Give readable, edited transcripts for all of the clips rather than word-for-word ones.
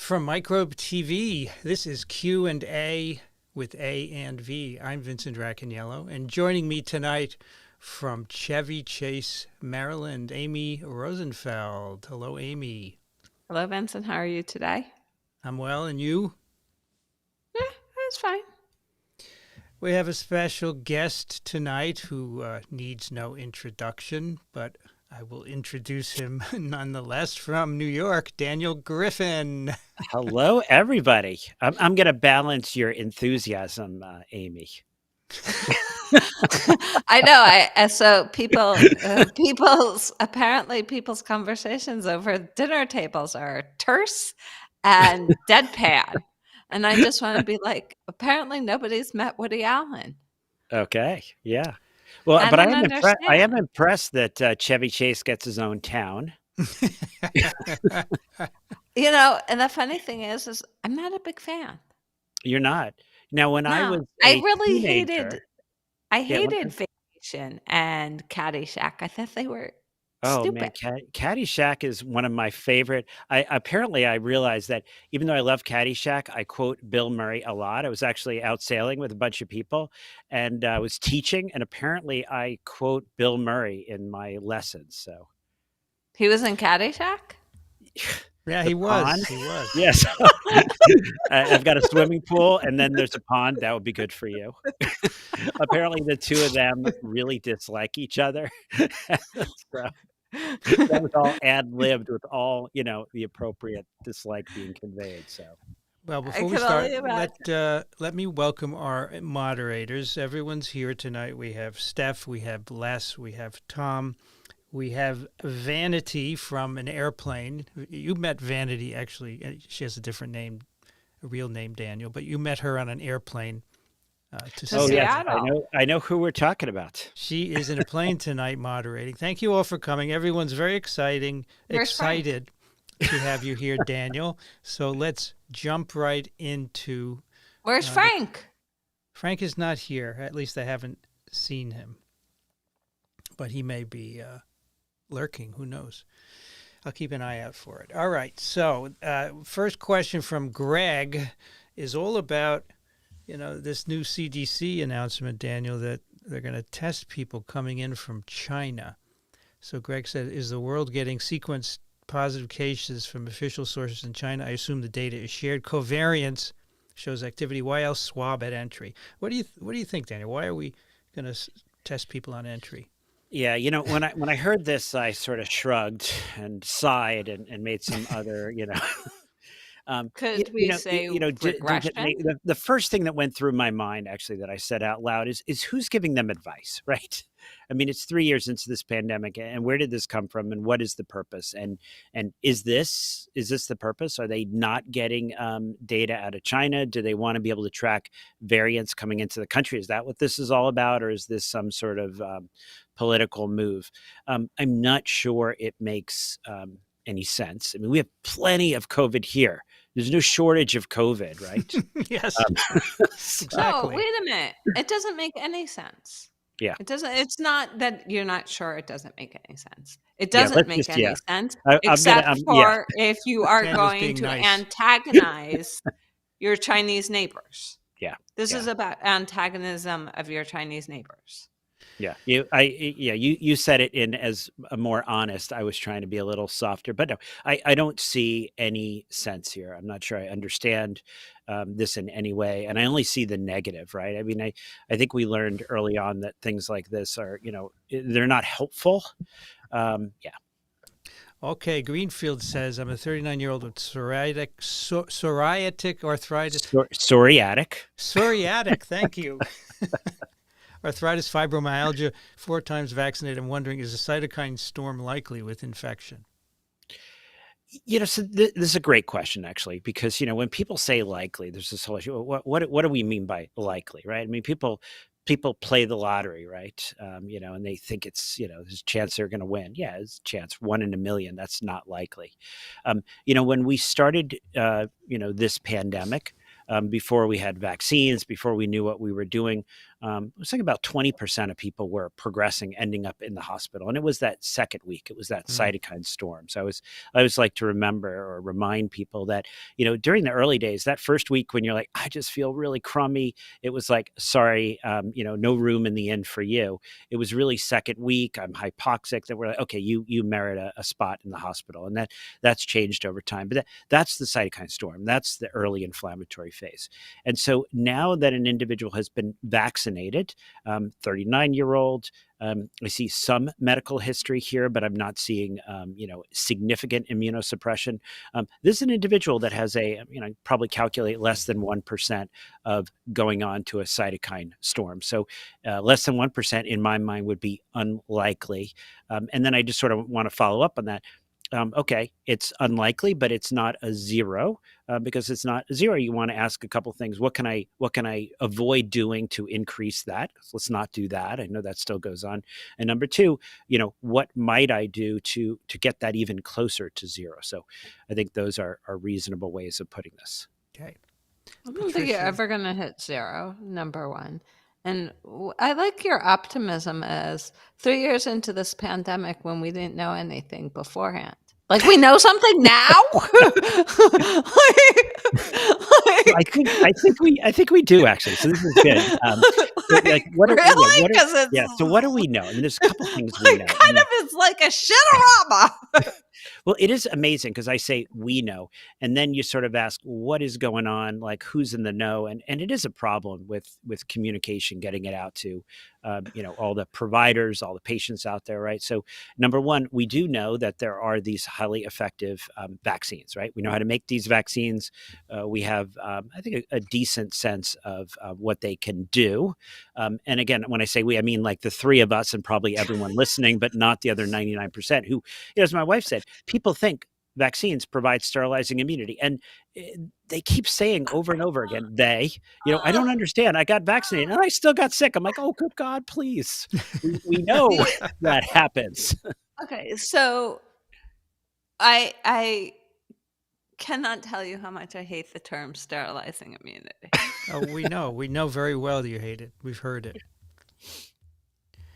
From Microbe TV, this is Q&A with A&V. I'm Vincent Racaniello, and joining me tonight from Chevy Chase, Maryland, Amy Rosenfeld. Hello, Amy. Hello, Vincent. How are you today? I'm well, and you? It's fine. We have a special guest tonight who needs no introduction, but I will introduce him nonetheless. From New York, Daniel Griffin. Hello, everybody. I'm going to balance your enthusiasm, Amy. I know. So people's conversations over dinner tables are terse and deadpan, and I just want to be like, apparently nobody's met Woody Allen. Okay, yeah. Well, but I am impressed that Chevy Chase gets his own town. You know, and the funny thing is I'm not a big fan. You're not. Now, when I was I a really teenager, hated Vacation and Caddyshack. I thought they were stupid. Man, Caddyshack is one of my favorite. I realized that even though I love Caddyshack, I quote Bill Murray a lot. I was actually out sailing with a bunch of people, and I was teaching, and apparently I quote Bill Murray in my lessons. So he was in Caddyshack. Yeah, he was. He was. Yes. I've got a swimming pool, and then there's a pond. That would be good for you. Apparently, the two of them really dislike each other. So that was all ad-libbed with all, the appropriate dislike being conveyed. So, well, before we start, let me welcome our moderators. Everyone's here tonight. We have Steph, we have Les, we have Tom. We have Vanity from an airplane. You met Vanity, actually. She has a different name, a real name, Daniel, but you met her on an airplane to Seattle. Yes, I know who we're talking about. She is in a plane tonight moderating. Thank you all for coming. Everyone's very excited to have you here, Daniel. So let's jump right into... Where's Frank? Frank is not here. At least I haven't seen him. But he may be... lurking, who knows? I'll keep an eye out for it. All right, so first question from Greg is all about, this new CDC announcement, Daniel, that they're going to test people coming in from China. So Greg said, is the world getting sequenced positive cases from official sources in China? I assume the data is shared. Covariance shows activity. Why else swab at entry? What do you think, Daniel? Why are we going to test people on entry? Yeah, when I heard this, I sort of shrugged and sighed and made some other, Could we say regression? The first thing that went through my mind, actually, that I said out loud is who's giving them advice, right? I mean, it's 3 years into this pandemic, and where did this come from, and what is the purpose, and is this the purpose? Are they not getting data out of China? Do they want to be able to track variants coming into the country? Is that what this is all about, or is this some sort of political move? I'm not sure it makes any sense. I mean, we have plenty of COVID here. There's no shortage of COVID, right? Yes, exactly. Oh, wait a minute. It doesn't make any sense. Yeah. It doesn't. It's not that you're not sure it doesn't make any sense. It doesn't make any sense, except for if you are going to antagonize your Chinese neighbors. Yeah. This is about antagonism of your Chinese neighbors. Yeah, you said it in as a more honest. I was trying to be a little softer, but no, I don't see any sense here. I'm not sure I understand this in any way, and I only see the negative, right? I mean, I think we learned early on that things like this are, they're not helpful. Yeah. Okay, Greenfield says, I'm a 39-year-old with psoriatic arthritis. Psoriatic, thank you. Arthritis, fibromyalgia, 4 times vaccinated. I'm wondering, is a cytokine storm likely with infection? So this is a great question, actually, because, when people say likely, there's this whole issue. What do we mean by likely, right? I mean, people play the lottery, right? And they think it's, there's a chance they're going to win. Yeah, there's a chance, 1 in a million. That's not likely. When we started, this pandemic, before we had vaccines, before we knew what we were doing, it was like about 20% of people were progressing, ending up in the hospital. And it was that second week, it was that cytokine storm. So I always like to remember or remind people that, during the early days, that first week when you're like, I just feel really crummy, it was like, sorry, no room in the inn for you. It was really second week, I'm hypoxic, that we're like, okay, you merit a spot in the hospital. And that's changed over time. But that's the cytokine storm. That's the early inflammatory phase. And so now that an individual has been vaccinated, 39-year-old, I see some medical history here, but I'm not seeing, significant immunosuppression. This is an individual that has probably calculate less than 1% of going on to a cytokine storm. So less than 1% in my mind would be unlikely. And then I just sort of want to follow up on that. Okay, it's unlikely, but it's not a zero, because it's not a zero. You want to ask a couple things. What can I avoid doing to increase that? Let's not do that. I know that still goes on. And number two, what might I do to get that even closer to zero? So I think those are reasonable ways of putting this. Okay. I don't think you're ever going to hit zero, number one. And I like your optimism as 3 years into this pandemic when we didn't know anything beforehand. Like, we know something now. I think we do, actually. So this is good. So what do we know? I mean, there's a couple things we know. Kind of is like a shinorama. Well, it is amazing because I say we know, and then you sort of ask what is going on, like who's in the know, and it is a problem with communication, getting it out to all the providers, all the patients out there, right? So number one, we do know that there are these highly effective vaccines, right? We know how to make these vaccines. We have, I think, a decent sense of what they can do. And again, when I say we, I mean like the three of us and probably everyone listening, but not the other 99% who, as my wife said, people think vaccines provide sterilizing immunity. And they keep saying over and over again, I don't understand. I got vaccinated and I still got sick. I'm like, oh, good God, please. We know that happens. Okay. So I cannot tell you how much I hate the term sterilizing immunity. Oh, we know very well that you hate it. We've heard it.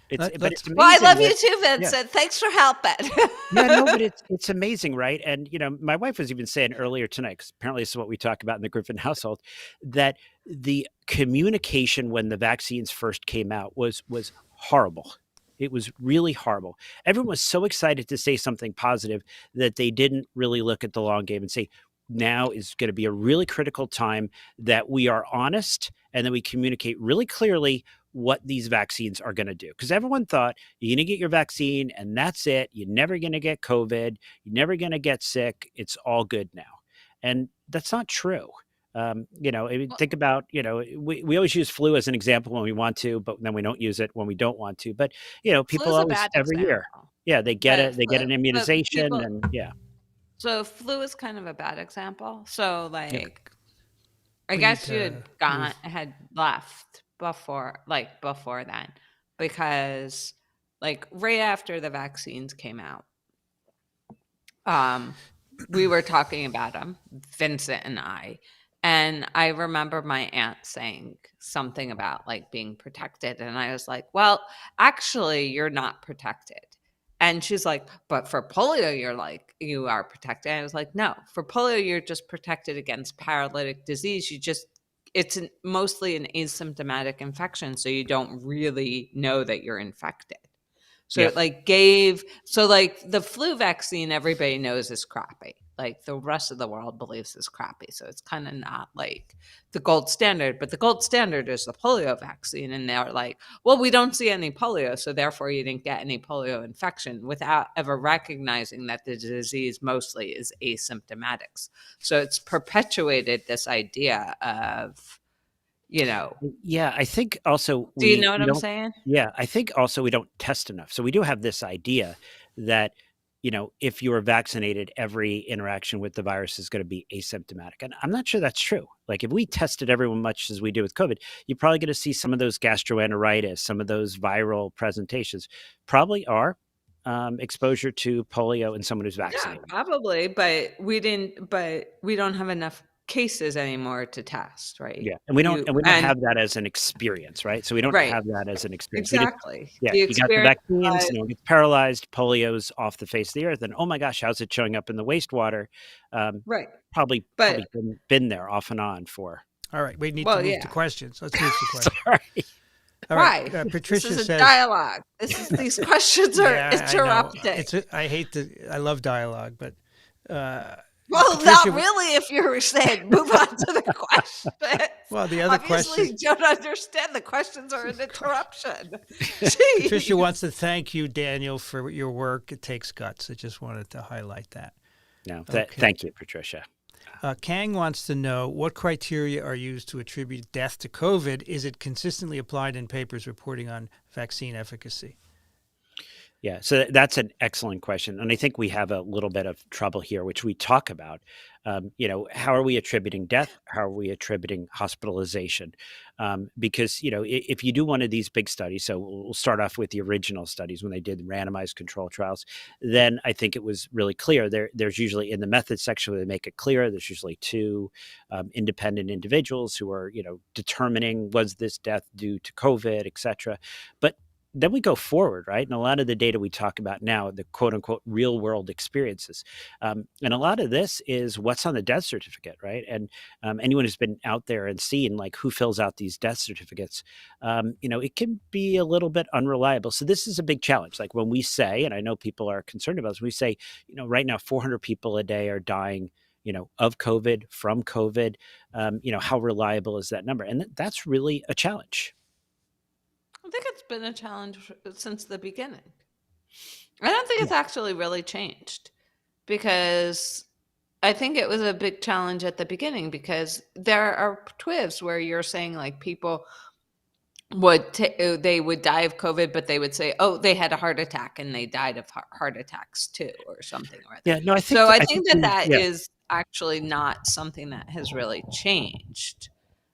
It's amazing. Well, I love you too, Vincent. Yeah. Thanks for helping. But it's amazing, right? And my wife was even saying earlier tonight, because apparently this is what we talk about in the Griffin household, that the communication when the vaccines first came out was horrible. It was really horrible. Everyone was so excited to say something positive that they didn't really look at the long game and say, now is going to be a really critical time that we are honest and that we communicate really clearly what these vaccines are going to do. Because everyone thought you're going to get your vaccine and that's it. You're never going to get COVID. You're never going to get sick. It's all good now. And that's not true. Think about, we always use flu as an example when we want to, but then we don't use it when we don't want to. But, people always every year. Yeah, they get it. They get an immunization and yeah. So flu is kind of a bad example. So I guess you had left before then, because right after the vaccines came out, we were talking about them, Vincent and I. And I remember my aunt saying something about being protected. And I was like, well, actually, you're not protected. And she's like, but for polio, you are protected. And I was like, no, for polio, you're just protected against paralytic disease. It's mostly an asymptomatic infection. So you don't really know that you're infected. So the flu vaccine, everybody knows is crappy. The rest of the world believes is crappy. So it's kind of not the gold standard, but the gold standard is the polio vaccine. And they're like, well, we don't see any polio, so therefore you didn't get any polio infection, without ever recognizing that the disease mostly is asymptomatic. So it's perpetuated this idea of, Yeah, I think also do you know what I'm saying? Yeah, I think also we don't test enough. So we do have this idea that, if you are vaccinated, every interaction with the virus is going to be asymptomatic. And I'm not sure that's true. If we tested everyone much as we do with COVID, you're probably going to see some of those gastroenteritis, some of those viral presentations probably are exposure to polio in someone who's vaccinated. Yeah, probably, but we don't have enough cases anymore to test, right? Yeah, and we don't have that as an experience, right? So we don't have that as an experience. Exactly. You got the vaccines, no one gets paralyzed, polio's off the face of the earth, and oh my gosh, how's it showing up in the wastewater? Right. Probably been there off and on for. All right, we need to move to questions. Let's move to questions. Sorry. All right, Patricia this is says, a dialogue. These questions are interrupting. I love dialogue, but well, Patricia, not really. If you're saying move on to the question. Well, the other question, you don't understand. The questions are an interruption. Patricia wants to thank you, Daniel, for your work. It takes guts. I just wanted to highlight that. No, thank you, Patricia. Kang wants to know what criteria are used to attribute death to COVID. Is it consistently applied in papers reporting on vaccine efficacy? Yeah, so that's an excellent question. And I think we have a little bit of trouble here, which we talk about. How are we attributing death? How are we attributing hospitalization? Because, if you do one of these big studies, so we'll start off with the original studies when they did randomized control trials, then I think it was really clear. There's usually in the methods section where they make it clear, there's usually two independent individuals who are, determining was this death due to COVID, et cetera. But then we go forward, right? And a lot of the data we talk about now, the quote unquote real world experiences. And a lot of this is what's on the death certificate, right? And anyone who's been out there and seen like who fills out these death certificates, it can be a little bit unreliable. So this is a big challenge. Like when we say, and I know people are concerned about this, we say, right now 400 people a day are dying of COVID, from COVID. How reliable is that number? And that's really a challenge. I think it's been a challenge since the beginning. I don't think it's actually really changed because I think it was a big challenge at the beginning because there are twists where you're saying like people they would die of COVID, but they would say, oh, they had a heart attack and they died of heart attacks too or something. Yeah, no, I think that is actually not something that has really changed.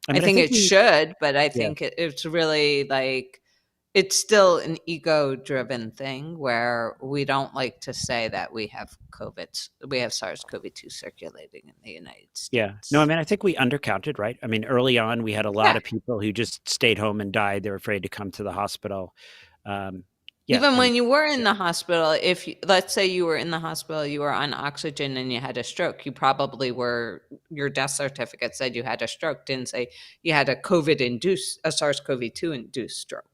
I think it should, but I think it's really like, it's still an ego-driven thing where we don't like to say that we have SARS-CoV-2 circulating in the United States. Yeah. No, I think we undercounted, right? Early on, we had a lot of people who just stayed home and died. They were afraid to come to the hospital. Even when you were in the hospital, let's say you were in the hospital, you were on oxygen and you had a stroke, you probably your death certificate said you had a stroke, didn't say you had a SARS-CoV-2 induced stroke.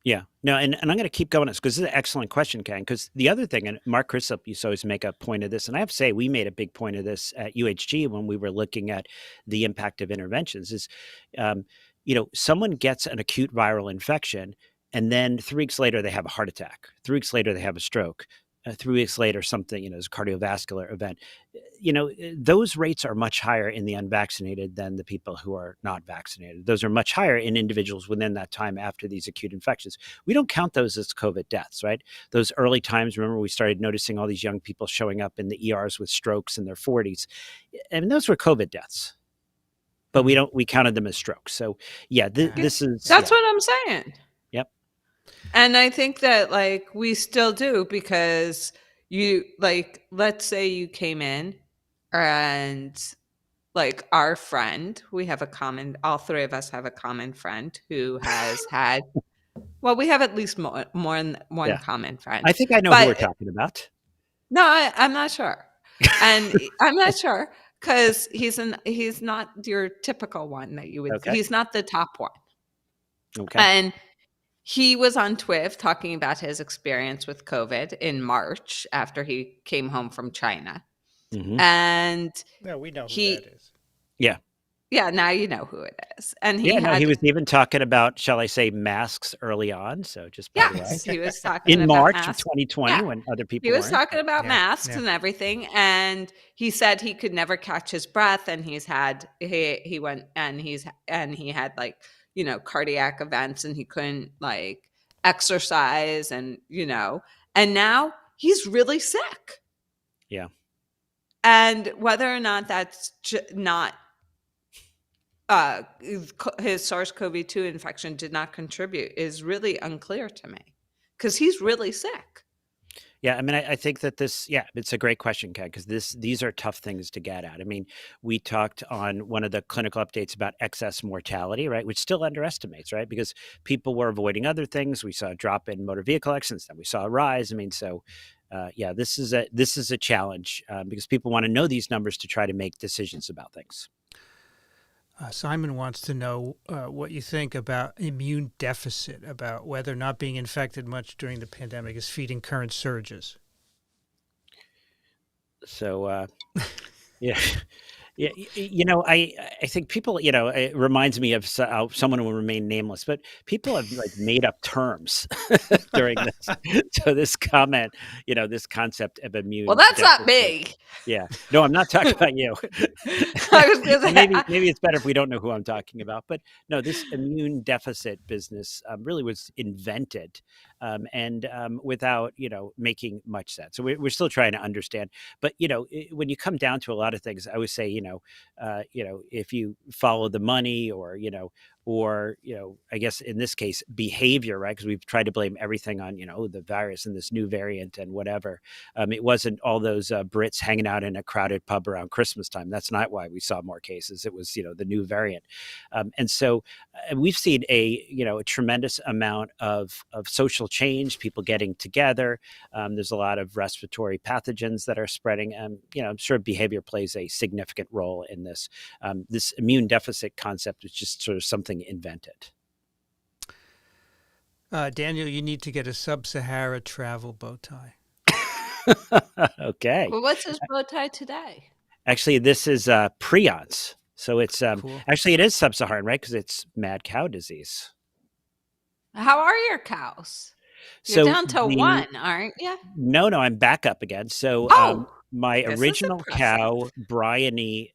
Yeah, no, and I'm going to keep going because this is an excellent question, Ken, because the other thing, and Mark Christop used to always make a point of this, and I have to say we made a big point of this at UHG when we were looking at the impact of interventions is, someone gets an acute viral infection and then 3 weeks later they have a heart attack. 3 weeks later they have a stroke. 3 weeks later something, is a cardiovascular event. Those rates are much higher in the unvaccinated than the people who are not vaccinated. Those are much higher in individuals within that time after these acute infections. We don't count those as COVID deaths, right? Those early times, remember we started noticing all these young people showing up in the ERs with strokes in their 40s. And those were COVID deaths. But we counted them as strokes. So yeah, this is... That's what I'm saying. Yep. And I think that like we still do because let's say you came in and like our friend, all three of us have a common friend who has had, we have at least more than one common friend. I think I know who we're talking about. No, I'm not sure. And I'm not sure because he's not your typical one that you would, he's not the top one. Okay. And he was on TWIV talking about his experience with COVID in March after he came home from China. Mm-hmm. And we know who that is. Yeah. Yeah, now you know who it is. And he was even talking about, shall I say, masks early on. So just by the way. He was talking in March of 2020 when other people weren't. Talking about masks and everything. And he said he could never catch his breath. And he had like, cardiac events and he couldn't like exercise and, and now he's really sick. Yeah. And whether or not that's not his SARS-CoV-2 infection did not contribute is really unclear to me because he's really sick. Yeah, I mean, I think that it's a great question, Ken, because these are tough things to get at. I mean, we talked on one of the clinical updates about excess mortality, right, which still underestimates, right, because people were avoiding other things. We saw a drop in motor vehicle accidents, then we saw a rise. I mean, so yeah, this is a challenge because people want to know these numbers to try to make decisions about things. Simon wants to know what you think about immune deficit, about whether not being infected much during the pandemic is feeding current surges. So, yeah. Yeah, I think people, it reminds me of someone who will remain nameless, but people have like made up terms during this. So this comment, this concept of immune Well, that's not deficit. me. Yeah, no, I'm not talking about you. I was gonna And say, maybe it's better if we don't know who I'm talking about. But no, this immune deficit business really was invented, and without making much sense. So we're still trying to understand. But when you come down to a lot of things, I always say, if you follow the money, or I guess in this case, behavior, right? Because we've tried to blame everything on the virus and this new variant and whatever. It wasn't all those Brits hanging out in a crowded pub around Christmas time. That's not why we saw more cases. It was the new variant, and so we've seen a tremendous amount of social change, people getting together. There's a lot of respiratory pathogens that are spreading, and I'm sure behavior plays a significant role in this. This immune deficit concept is just sort of something invented. Daniel, you need to get a sub-Sahara travel bow tie. Okay. well, what's his bow tie today? Actually, this is prions. So it's Cool. actually it is sub-Saharan, right? Because it's mad cow disease. How are your cows? You're So down to one, aren't you? No, I'm back up again. So my this is original impressive. cow, Bryony,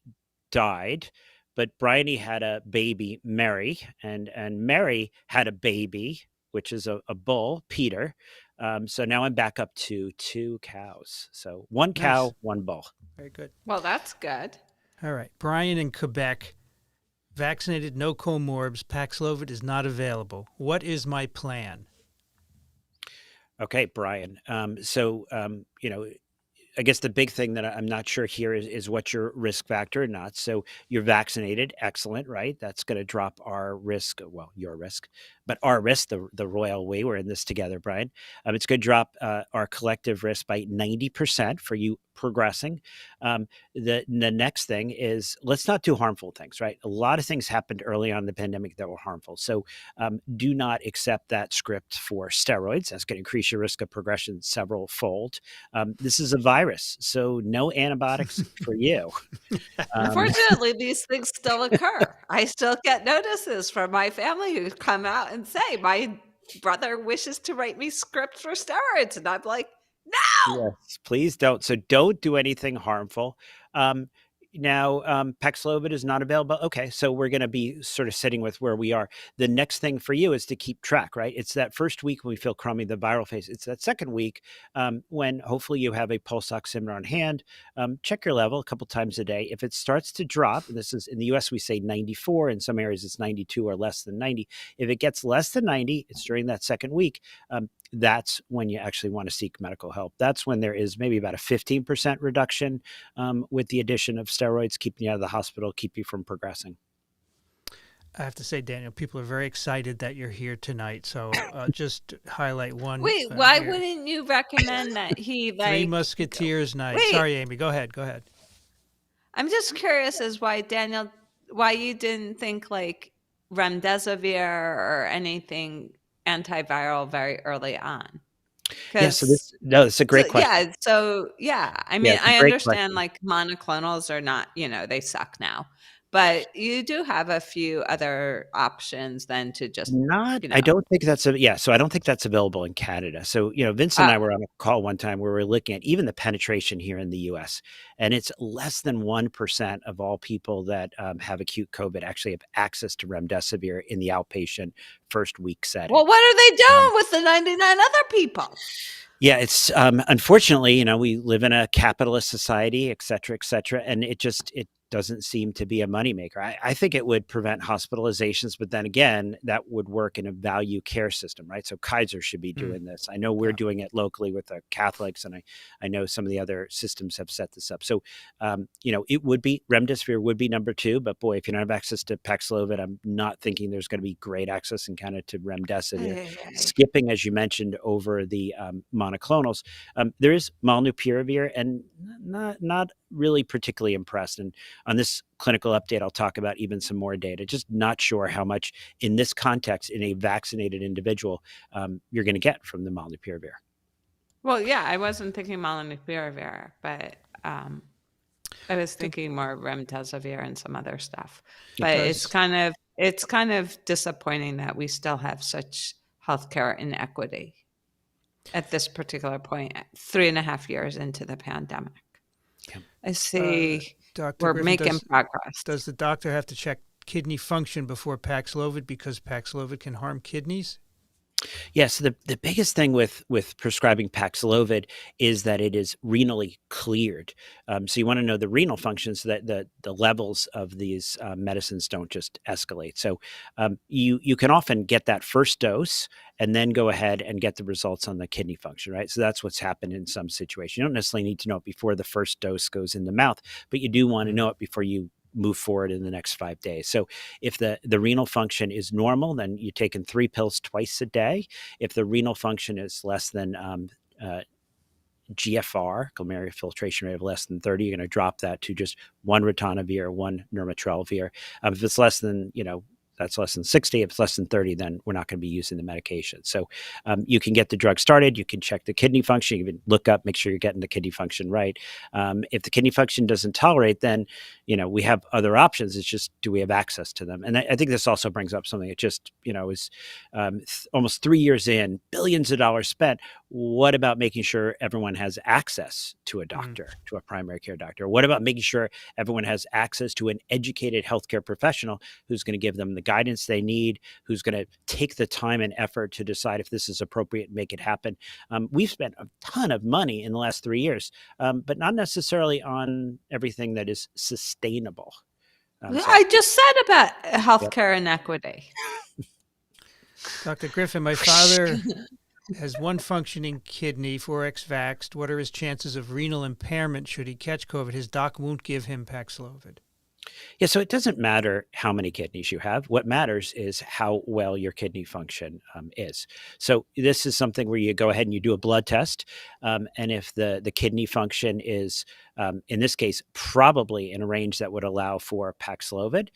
died, but Bryony had a baby, Mary, and Mary had a baby, which is a bull, Peter. So now I'm back up to 2 cows. So 1 cow, Nice. 1 bull. Very good. Well, that's good. All right. Brian in Quebec, vaccinated, no comorbs, Paxlovid is not available. What is my plan? Okay, Brian. I guess the big thing that I'm not sure here is what your risk factor or not. So you're vaccinated. Excellent, right? That's going to drop our risk. Well, your risk, but our risk, the royal way, we're in this together, Brian. It's going to drop our collective risk by 90% for you progressing. The next thing is let's not do harmful things, right? A lot of things happened early on in the pandemic that were harmful. So do not accept that script for steroids. That's going to increase your risk of progression several fold. This is a virus, so no antibiotics for you. Unfortunately, these things still occur. I still get notices from my family who come out and say, my brother wishes to write me scripts for steroids. And I'm like, no. Yes, please don't. So don't do anything harmful. Now, Paxlovid is not available. Okay, so we're going to be sort of sitting with where we are. The next thing for you is to keep track, right? It's that first week when we feel crummy, the viral phase. It's that second week when hopefully you have a pulse oximeter on hand. Check your level a couple times a day. If it starts to drop, this is in the US, we say 94. In some areas, it's 92 or less than 90. If it gets less than 90, it's during that second week. That's when you actually want to seek medical help. That's when there is maybe about a 15% reduction with the addition of steroids, keeping you out of the hospital, keep you from progressing. I have to say, Daniel, people are very excited that you're here tonight. So just highlight one. Wait, why wouldn't you recommend that he Three Musketeers night? Sorry, Amy. Go ahead. I'm just curious as why you didn't think like remdesivir or anything antiviral very early on. Yeah, so it's a great question. I mean, I understand like monoclonals are not, they suck now, but you do have a few other options than to just I don't think that's so I don't think that's available in Canada. So, Vincent and I were on a call one time where we were looking at even the penetration here in the US, and it's less than 1% of all people that have acute COVID actually have access to remdesivir in the outpatient first week setting. Well, what are they doing with the 99 other people? Yeah, it's unfortunately, we live in a capitalist society, et cetera, and it doesn't seem to be a moneymaker. I think it would prevent hospitalizations, but then again, that would work in a value care system, right? So Kaiser should be doing this. I know we're doing it locally with the Catholics, and I know some of the other systems have set this up. So, it would be, remdesivir would be number 2, but boy, if you don't have access to Paxlovid, I'm not thinking there's going to be great access in kind of to remdesivir. Skipping, as you mentioned, over the monoclonals, there is molnupiravir, and not really particularly impressed. And on this clinical update, I'll talk about even some more data. Just not sure how much in this context, in a vaccinated individual, you're going to get from the molnupiravir. Well, yeah, I wasn't thinking molnupiravir, but I was thinking more remdesivir and some other stuff. But it's kind of disappointing that we still have such healthcare inequity at this particular point, 3.5 years into the pandemic. Yeah. I see Dr. Griffin, making progress. Does the doctor have to check kidney function before Paxlovid because Paxlovid can harm kidneys? Yes, the biggest thing with prescribing Paxlovid is that it is renally cleared. So you want to know the renal function so that the levels of these medicines don't just escalate. So you can often get that first dose and then go ahead and get the results on the kidney function, right? So that's what's happened in some situations. You don't necessarily need to know it before the first dose goes in the mouth, but you do want to know it before you move forward in the next 5 days. So if the renal function is normal, then you're taking 3 pills twice a day. If the renal function is less than GFR, glomerular filtration rate of less than 30, you're going to drop that to just 1 ritonavir, 1 nirmatrelvir. If it's less than, that's less than 60. If it's less than 30, then we're not going to be using the medication. So you can get the drug started. You can check the kidney function. You can look up, make sure you're getting the kidney function right. If the kidney function doesn't tolerate, then, we have other options. It's just, do we have access to them? And I think this also brings up something that just, is almost 3 years in, billions of dollars spent. What about making sure everyone has access to a doctor, to a primary care doctor? What about making sure everyone has access to an educated healthcare professional who's going to give them the guidance they need, who's going to take the time and effort to decide if this is appropriate and make it happen? We've spent a ton of money in the last 3 years, but not necessarily on everything that is sustainable. I just said about healthcare inequity. Dr. Griffin, my father has 1 functioning kidney, 4x vaxxed. What are his chances of renal impairment should he catch COVID? His doc won't give him Paxlovid. Yeah, so it doesn't matter how many kidneys you have. What matters is how well your kidney function is. So this is something where you go ahead and you do a blood test. And if the kidney function is, in this case, probably in a range that would allow for Paxlovid,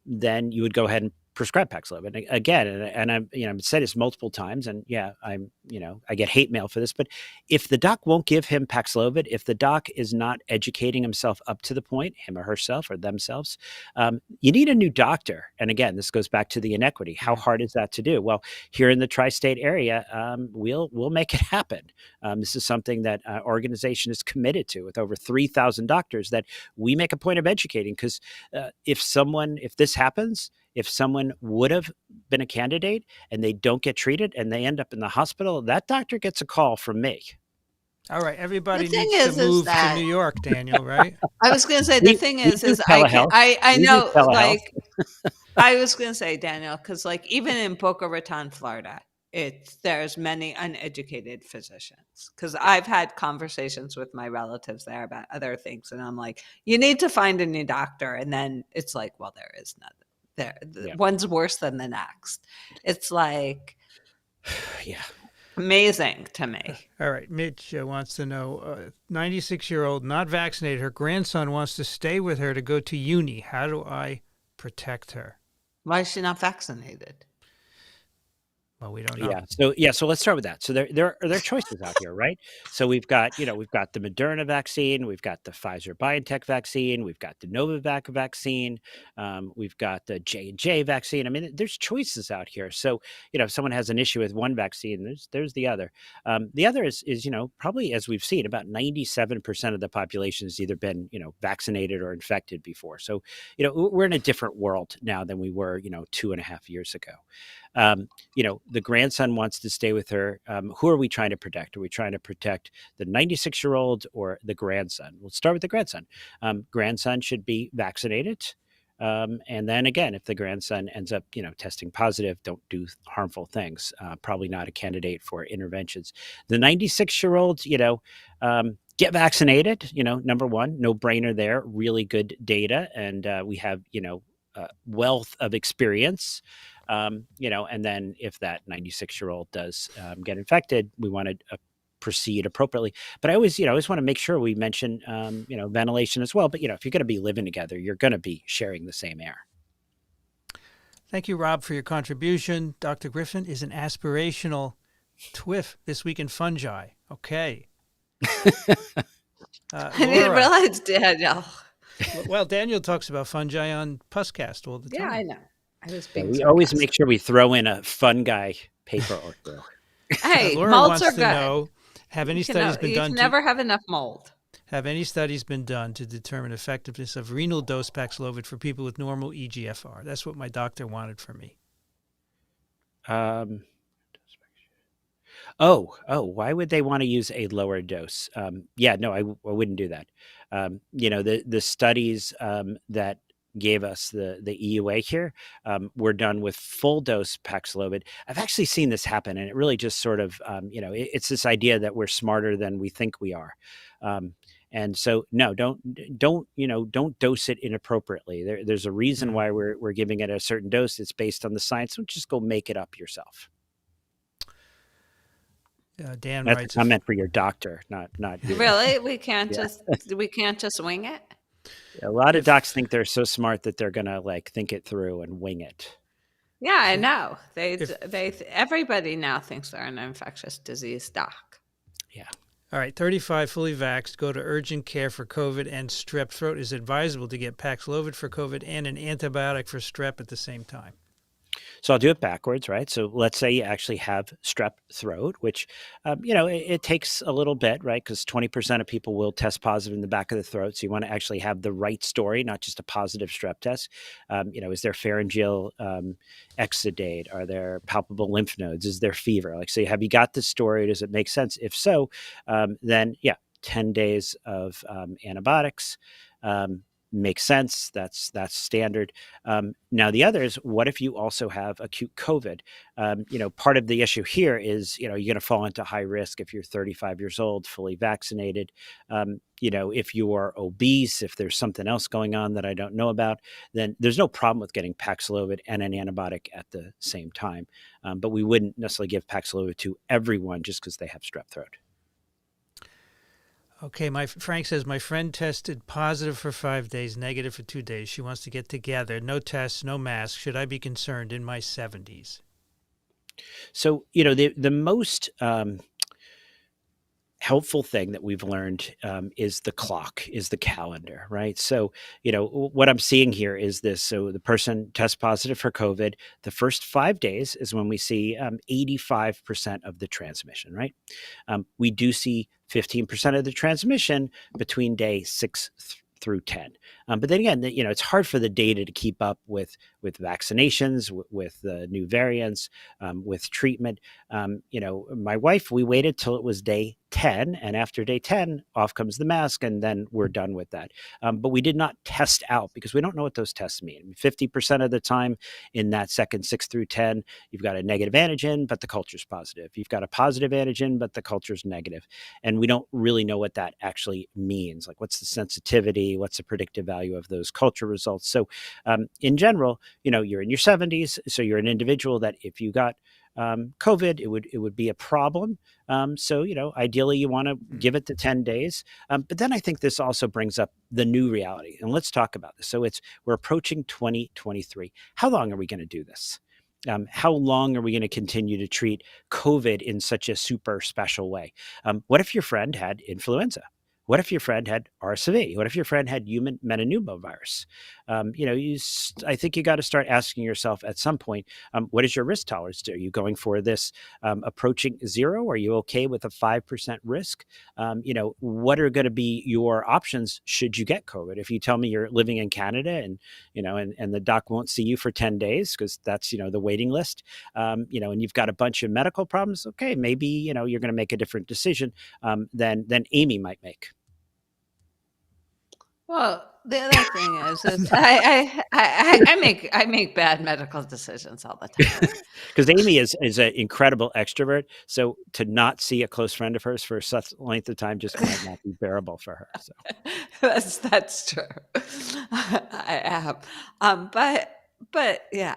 then you would go ahead and prescribe Paxlovid again. And I've said this multiple times, and I get hate mail for this, but if the doc won't give him Paxlovid, if the doc is not educating himself up to the point, him or herself or themselves, you need a new doctor. And again, this goes back to the inequity. How hard is that to do? Well, here in the tri-state area, we'll make it happen. This is something that our organization is committed to with over 3,000 doctors that we make a point of educating, because if this happens, if someone would have been a candidate and they don't get treated and they end up in the hospital, that doctor gets a call from me. All right, everybody needs to move to New York, Daniel, right? I was going to say, the thing is I know, like, I was going to say, Daniel, because like even in Boca Raton, Florida, there's many uneducated physicians, because I've had conversations with my relatives there about other things, and I'm like, you need to find a new doctor, and then it's like, well, there is none. One's worse than the next. It's like, amazing to me. All right. Mitch wants to know, 96-year-old, not vaccinated. Her grandson wants to stay with her to go to uni. How do I protect her? Why is she not vaccinated? Well, we don't know. So let's start with that. So there are choices out here, right? So we've got the Moderna vaccine, we've got the Pfizer BioNTech vaccine, we've got the Novavax vaccine, we've got the J&J vaccine. I mean, there's choices out here. So if someone has an issue with one vaccine, there's the other. The other is probably, as we've seen, about 97% of the population has either been vaccinated or infected before. So we're in a different world now than we were 2.5 years ago. The grandson wants to stay with her. Who are we trying to protect? Are we trying to protect the 96-year-old or the grandson? We'll start with the grandson. Grandson should be vaccinated. And then again, if the grandson ends up, testing positive, don't do harmful things. Probably not a candidate for interventions. The 96-year-old, get vaccinated. Number one, no brainer there. Really good data, and we have wealth of experience. And then if that 96-year-old does get infected, we want to proceed appropriately. But I always want to make sure we mention, ventilation as well. But, if you're going to be living together, you're going to be sharing the same air. Thank you, Rob, for your contribution. Dr. Griffin is an aspirational TWIF this week in fungi. Okay. I didn't realize, Daniel. Well, Daniel talks about fungi on Postcast all the time. Yeah, I know. I was being we always make sure we throw in a fungi paper or two. Hey, Laura molds wants are to good. know, have any studies been done? You can never have enough mold. Have any studies been done to determine effectiveness of renal dose Paxlovid for people with normal EGFR? That's what my doctor wanted for me. Why would they want to use a lower dose? I wouldn't do that. The studies that gave us the EUA here were done with full dose Paxlovid. I've actually seen this happen, and it really just sort of, it's this idea that we're smarter than we think we are. And so, no, don't dose it inappropriately. There's a reason why we're giving it a certain dose. It's based on the science. Don't just go make it up yourself. Dan That's writes a comment for your doctor, not you. Really? We can't just wing it. A lot of docs think they're so smart that they're gonna think it through and wing it. Yeah, I know. Everybody now thinks they're an infectious disease doc. Yeah. All right, 35, fully vaxxed, go to urgent care for COVID and strep throat. Is advisable to get Paxlovid for COVID and an antibiotic for strep at the same time? So I'll do it backwards, right? So let's say you actually have strep throat, which, it takes a little bit, right? Because 20% of people will test positive in the back of the throat. So you want to actually have the right story, not just a positive strep test. Is there pharyngeal exudate? Are there palpable lymph nodes? Is there fever? So have you got the story? Does it make sense? If so, then 10 days of antibiotics. Makes sense. That's standard. Now the other is, what if you also have acute COVID? Part of the issue here is, you're going to fall into high risk if you're 35 years old, fully vaccinated. If you are obese, if there's something else going on that I don't know about, then there's no problem with getting Paxlovid and an antibiotic at the same time. But we wouldn't necessarily give Paxlovid to everyone just because they have strep throat. Okay, Frank says, my friend tested positive for 5 days, negative for 2 days. She wants to get together. No tests, no mask. Should I be concerned in my 70s? So, the most helpful thing that we've learned is the clock, is the calendar, right? So, what I'm seeing here is this. So the person tests positive for COVID. The first 5 days is when we see 85% of the transmission, right? We do see 15% of the transmission between day 6 through 10. But then again, it's hard for the data to keep up with vaccinations, with the new variants, with treatment. My wife, we waited till it was day 10, and after day 10, off comes the mask, and then we're done with that. But we did not test out because we don't know what those tests mean. 50% of the time in that second 6 through 10, you've got a negative antigen, but the culture's positive. You've got a positive antigen, but the culture's negative. And we don't really know what that actually means. What's the sensitivity? What's the predictive value of those culture results? So in general, you're in your 70s, so you're an individual that if you got COVID, it would be a problem. So, ideally you want to give it the 10 days. But then I think this also brings up the new reality. And let's talk about this. So we're approaching 2023. How long are we going to do this? How long are we going to continue to treat COVID in such a super special way? What if your friend had influenza? What if your friend had RSV? What if your friend had human metapneumovirus? I think you got to start asking yourself at some point, what is your risk tolerance? Are you going for this approaching zero? Are you okay with a 5% risk? What are going to be your options should you get COVID? If you tell me you're living in Canada and the doc won't see you for 10 days because that's the waiting list, and you've got a bunch of medical problems, okay, maybe you're going to make a different decision than Amy might make. Well, the other thing is I make bad medical decisions all the time. Because Amy is an incredible extrovert, so to not see a close friend of hers for such length of time just might not be bearable for her. So that's true. I am, but yeah,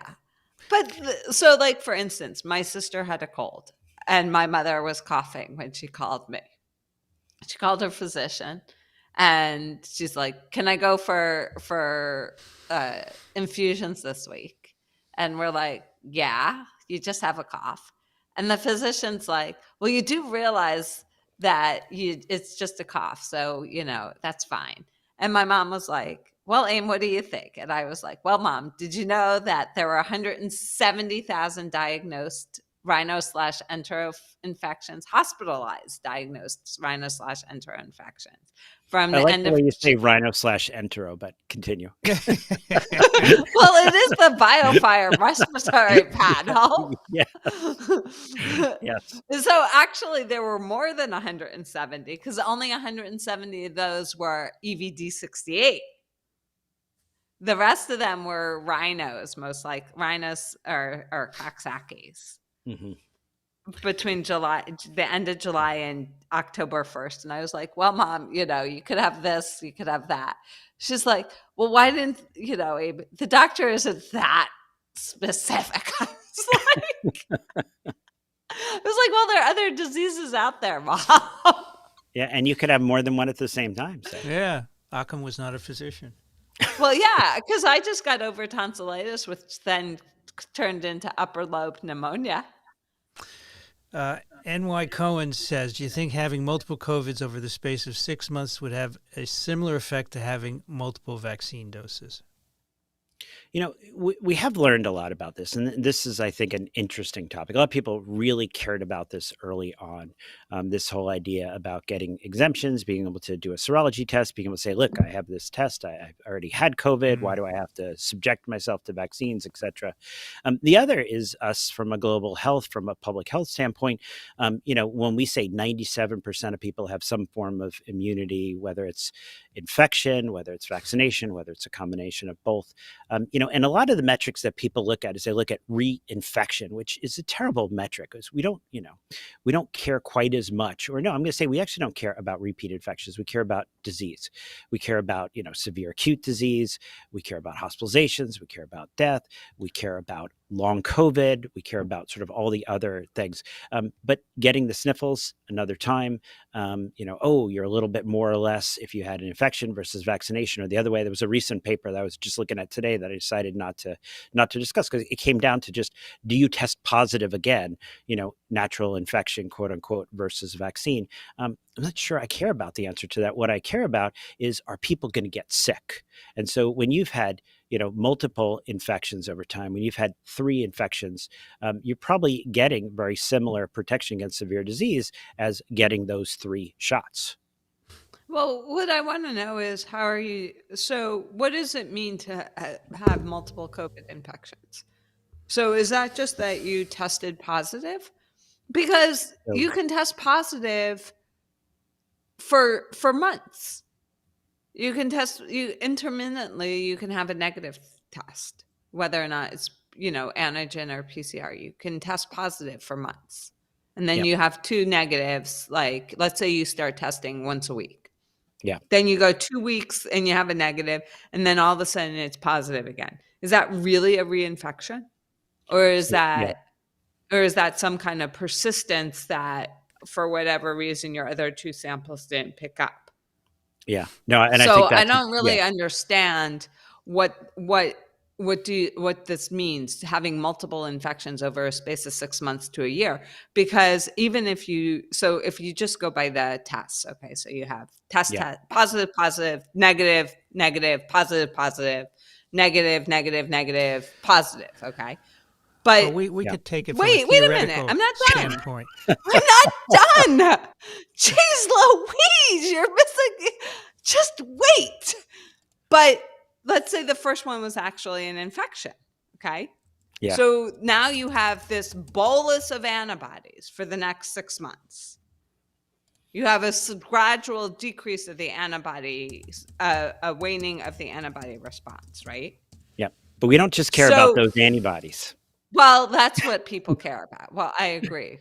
so like for instance, my sister had a cold, and my mother was coughing when she called me. She called her physician. And she's like, can I go for infusions this week? And we're like, yeah, you just have a cough. And the physician's like, well, you do realize that it's just a cough. So, that's fine. And my mom was like, well, Aim, what do you think? And I was like, well, Mom, did you know that there were 170,000 diagnosed rhino/entero infections, hospitalized diagnosed rhino/entero infections from the end of. I like the way you say rhino/entero, but continue. Well, it is the BioFire respiratory panel. Yeah. Yes. So actually, there were more than 170 because only 170 of those were EVD68. The rest of them were rhinos, most like rhinos or Coxsackies. Mm-hmm. Between the end of July and October 1st. And I was like, well, Mom, you could have this, you could have that. She's like, well, why didn't, Abe, the doctor isn't that specific. I was like, well, there are other diseases out there, Mom. Yeah, and you could have more than one at the same time. So. Yeah, Occam was not a physician. Well, yeah, because I just got over tonsillitis, which then turned into upper lobe pneumonia. NY Cohen says, do you think having multiple COVIDs over the space of 6 months would have a similar effect to having multiple vaccine doses? We have learned a lot about this, and this is, I think, an interesting topic. A lot of people really cared about this early on, this whole idea about getting exemptions, being able to do a serology test, being able to say, look, I have this test. I've already had COVID. Why do I have to subject myself to vaccines, et cetera? The other is us from a global health, from a public health standpoint. When we say 97% of people have some form of immunity, whether it's infection, whether it's vaccination, whether it's a combination of both, and a lot of the metrics that people look at is they look at reinfection, which is a terrible metric because we don't care quite as much, or no, I'm going to say we actually don't care about repeat infections. We care about disease. We care about, severe acute disease. We care about hospitalizations. We care about death. We care about long COVID. We care about sort of all the other things. But getting the sniffles another time, you're a little bit more or less if you had an infection versus vaccination, or the other way. There was a recent paper that I was just looking at today that I decided not to discuss because it came down to just, do you test positive again, natural infection, quote unquote, versus vaccine? I'm not sure I care about the answer to that. What I care about is, are people going to get sick? And so when you've had multiple infections over time, when you've had 3 infections, you're probably getting very similar protection against severe disease as getting those 3 shots. Well, what I want to know is, what does it mean to have multiple COVID infections? So is that just that you tested positive? Because you can test positive for months. You can test intermittently. You can have a negative test, whether or not it's antigen or PCR. You can test positive for months, and then you have 2 negatives. Like, let's say you start testing once a week. Yeah. Then you go 2 weeks and you have a negative, and then all of a sudden it's positive again. Is that really a reinfection, or is that some kind of persistence that, for whatever reason, your other 2 samples didn't pick up? Yeah. No, and I think I don't really understand what what this means, having multiple infections over a space of 6 months to a year. Because even if you just go by the tests, okay, so you have test, positive, positive, negative, negative, positive, positive, negative, negative, negative, positive, okay? But we could take it from wait a minute. I'm not done. Standpoint. I'm not done. Jeez Louise, you're missing. Just wait. But let's say the first one was actually an infection. Okay. Yeah. So now you have this bolus of antibodies for the next 6 months. You have a gradual decrease of the antibodies, a waning of the antibody response, right? Yeah. But we don't just care about those antibodies. Well, that's what people care about. Well, I agree.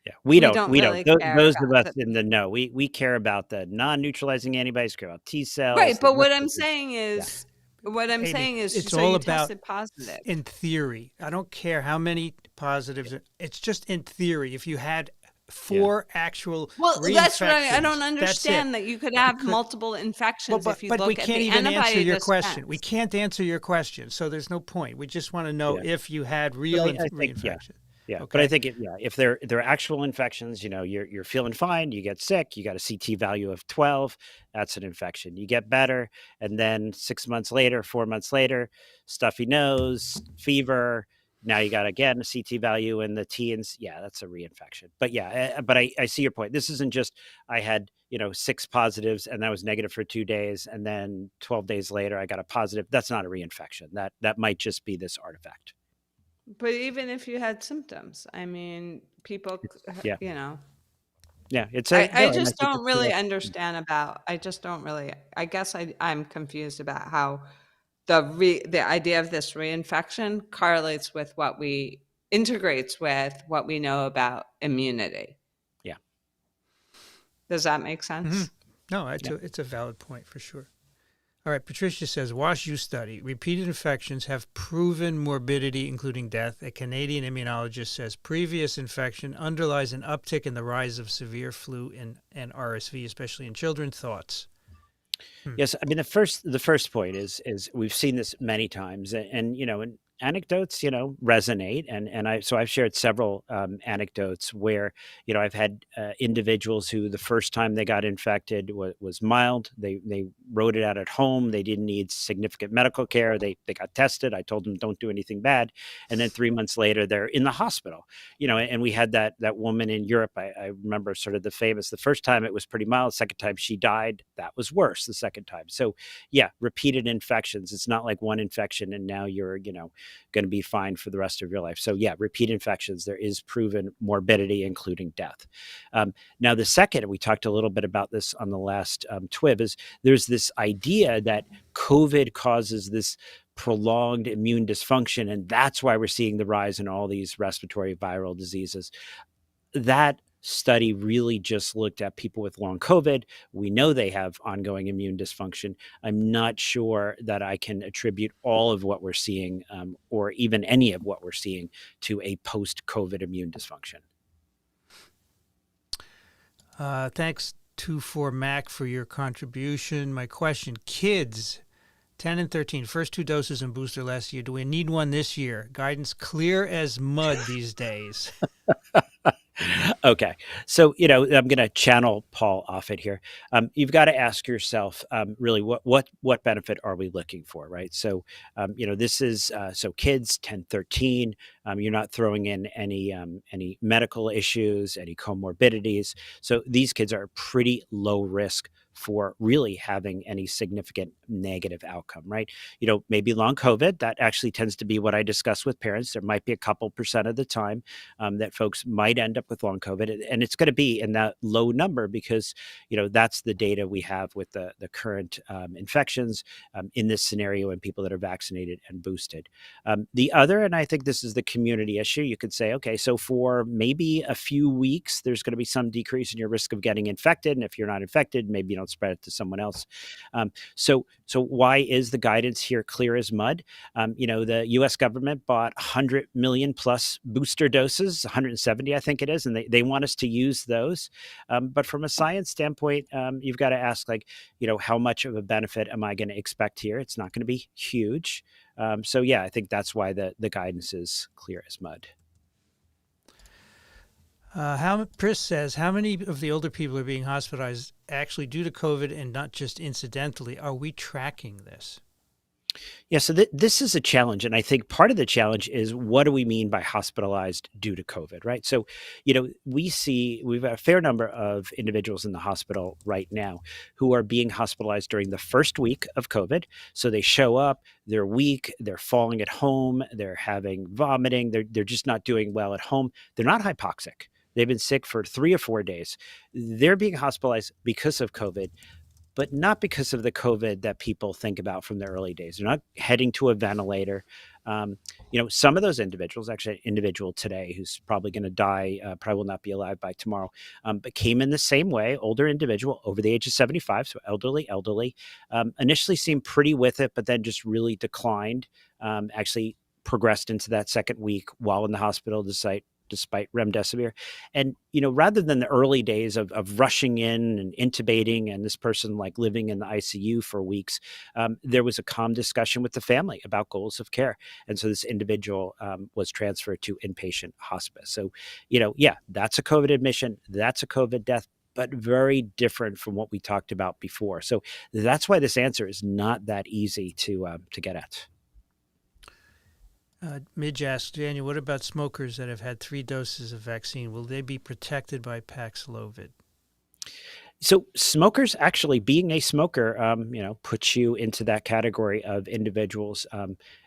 Yeah, we don't. Those care of us in the know, we care about the non-neutralizing antibodies, care about T cells. Right, but what I'm saying is, it's so all you about tested positive. In theory. I don't care how many positives. It's just in theory. If you had 4 actual that's what I don't understand, that you could have multiple infections if you look at the antibody. But we can't even answer your question. We can't answer your question, so there's no point. We just want to know if you had real reinfection. Yeah, okay. But I think if they're actual infections, you're feeling fine, you get sick, you got a CT value of 12, that's an infection. You get better, and then 6 months later, 4 months later, stuffy nose, fever. Now you got again a CT value in the teens. Yeah, that's a reinfection. But but I see your point. This isn't just I had 6 positives and that was negative for 2 days, and then 12 days later I got a positive. That's not a reinfection. That might just be this artifact. But even if you had symptoms, I mean, people, Yeah, it's. I just don't really understand about. I just don't really. I guess I'm confused about how the idea of this reinfection correlates with integrates with what we know about immunity. Yeah. Does that make sense? Mm-hmm. No, it's a valid point for sure. All right, Patricia says, WashU study. Repeated infections have proven morbidity, including death. A Canadian immunologist says previous infection underlies an uptick in the rise of severe flu and RSV, especially in children. Thoughts? Yes, I mean, the first point is we've seen this many times, and anecdotes, resonate. And I've shared several anecdotes where, I've had individuals who the first time they got infected was mild. They wrote it out at home. They didn't need significant medical care. They got tested. I told them, don't do anything bad. And then 3 months later, they're in the hospital, and we had that woman in Europe. I remember sort of the first time it was pretty mild. Second time she died. That was worse the second time. So yeah, repeated infections. It's not like one infection and now you're, going to be fine for the rest of your life. So yeah, repeat infections, there is proven morbidity, including death. Now, the second, we talked a little bit about this on the last TWIB, is there's this idea that COVID causes this prolonged immune dysfunction, and that's why we're seeing the rise in all these respiratory viral diseases. That study really just looked at people with long COVID. We know they have ongoing immune dysfunction. I'm not sure that I can attribute all of what we're seeing, or even any of what we're seeing, to a post-COVID immune dysfunction. Thanks to Mac for your contribution. My question, kids 10 and 13, first 2 doses and booster last year. Do we need one this year? Guidance clear as mud these days. Okay. So, I'm going to channel Paul Offit here. You've got to ask yourself, really, what benefit are we looking for, right? So, this is, so kids 10, 13, you're not throwing in any medical issues, any comorbidities. So these kids are pretty low risk for really having any significant negative outcome, right? Maybe long COVID, that actually tends to be what I discuss with parents. There might be a couple % of the time that folks might end up with long COVID, and it's going to be in that low number because, that's the data we have with the current infections in this scenario in people that are vaccinated and boosted. The other, and I think this is the community issue, you could say, okay, so for maybe a few weeks, there's going to be some decrease in your risk of getting infected. And if you're not infected, maybe you don't don't spread it to someone else. So why is the guidance here clear as mud? The U.S. government bought 100 million plus booster doses, 170, I think it is, and they want us to use those. But from a science standpoint, you've got to ask, how much of a benefit am I going to expect here? It's not going to be huge. I think that's why the guidance is clear as mud. Chris says, how many of the older people are being hospitalized actually due to COVID and not just incidentally? Are we tracking this? Yeah, so this is a challenge. And I think part of the challenge is, what do we mean by hospitalized due to COVID, right? So, we've got a fair number of individuals in the hospital right now who are being hospitalized during the first week of COVID. So they show up, they're weak, they're falling at home, they're having vomiting, they're just not doing well at home. They're not hypoxic. They've been sick for 3 or 4 days. They're being hospitalized because of COVID, but not because of the COVID that people think about from the early days. They're not heading to a ventilator. Some of those individuals, actually an individual today who's probably going to die, probably will not be alive by tomorrow, but came in the same way, older individual over the age of 75, so elderly, initially seemed pretty with it, but then just really declined, actually progressed into that second week while in the hospital, despite remdesivir. And, rather than the early days of rushing in and intubating and this person living in the ICU for weeks, there was a calm discussion with the family about goals of care. And so this individual was transferred to inpatient hospice. So, that's a COVID admission, that's a COVID death, but very different from what we talked about before. So that's why this answer is not that easy to get at. Midge asks, Daniel, what about smokers that have had 3 doses of vaccine? Will they be protected by Paxlovid? So smokers, actually being a smoker, puts you into that category of individuals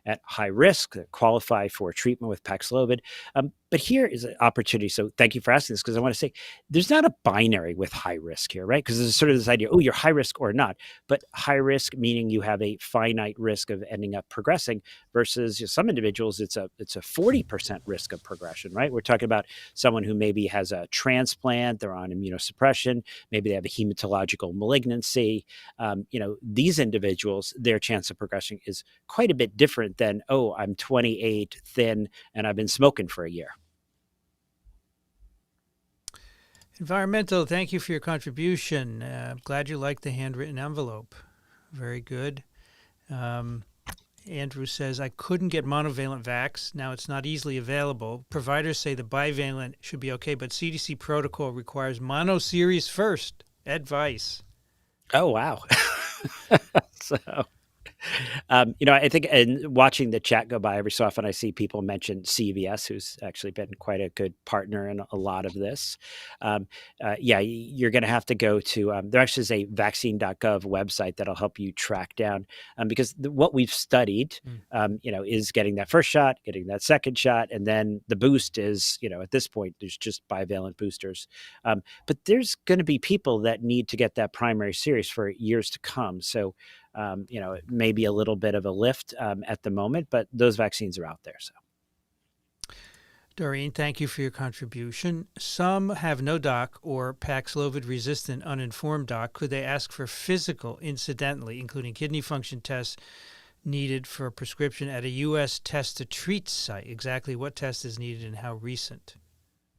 at high risk that qualify for treatment with Paxlovid. But here is an opportunity. So thank you for asking this, because I want to say there's not a binary with high risk here, right? Because there's sort of this idea, you're high risk or not. But high risk meaning you have a finite risk of ending up progressing versus some individuals, it's a 40% risk of progression, right? We're talking about someone who maybe has a transplant, they're on immunosuppression, maybe they have a hematological malignancy. These individuals, their chance of progression is quite a bit different than, I'm 28, thin, and I've been smoking for a year. Environmental, thank you for your contribution. Glad you liked the handwritten envelope. Very good. Andrew says, I couldn't get monovalent vax. Now it's not easily available. Providers say the bivalent should be okay, but CDC protocol requires monoseries first. Advice. Oh, wow. So... I think, and watching the chat go by every so often, I see people mention CVS, who's actually been quite a good partner in a lot of this. You're going to have to go to, there actually is a vaccine.gov website that'll help you track down, because what we've studied, is getting that first shot, getting that second shot, and then the boost is, at this point, there's just bivalent boosters. But there's going to be people that need to get that primary series for years to come. So, it may be a little bit of a lift at the moment, but those vaccines are out there. So, Doreen, thank you for your contribution. Some have no doc or Paxlovid resistant uninformed doc. Could they ask for physical incidentally, including kidney function tests needed for a prescription at a U.S. test to treat site? Exactly what test is needed and how recent?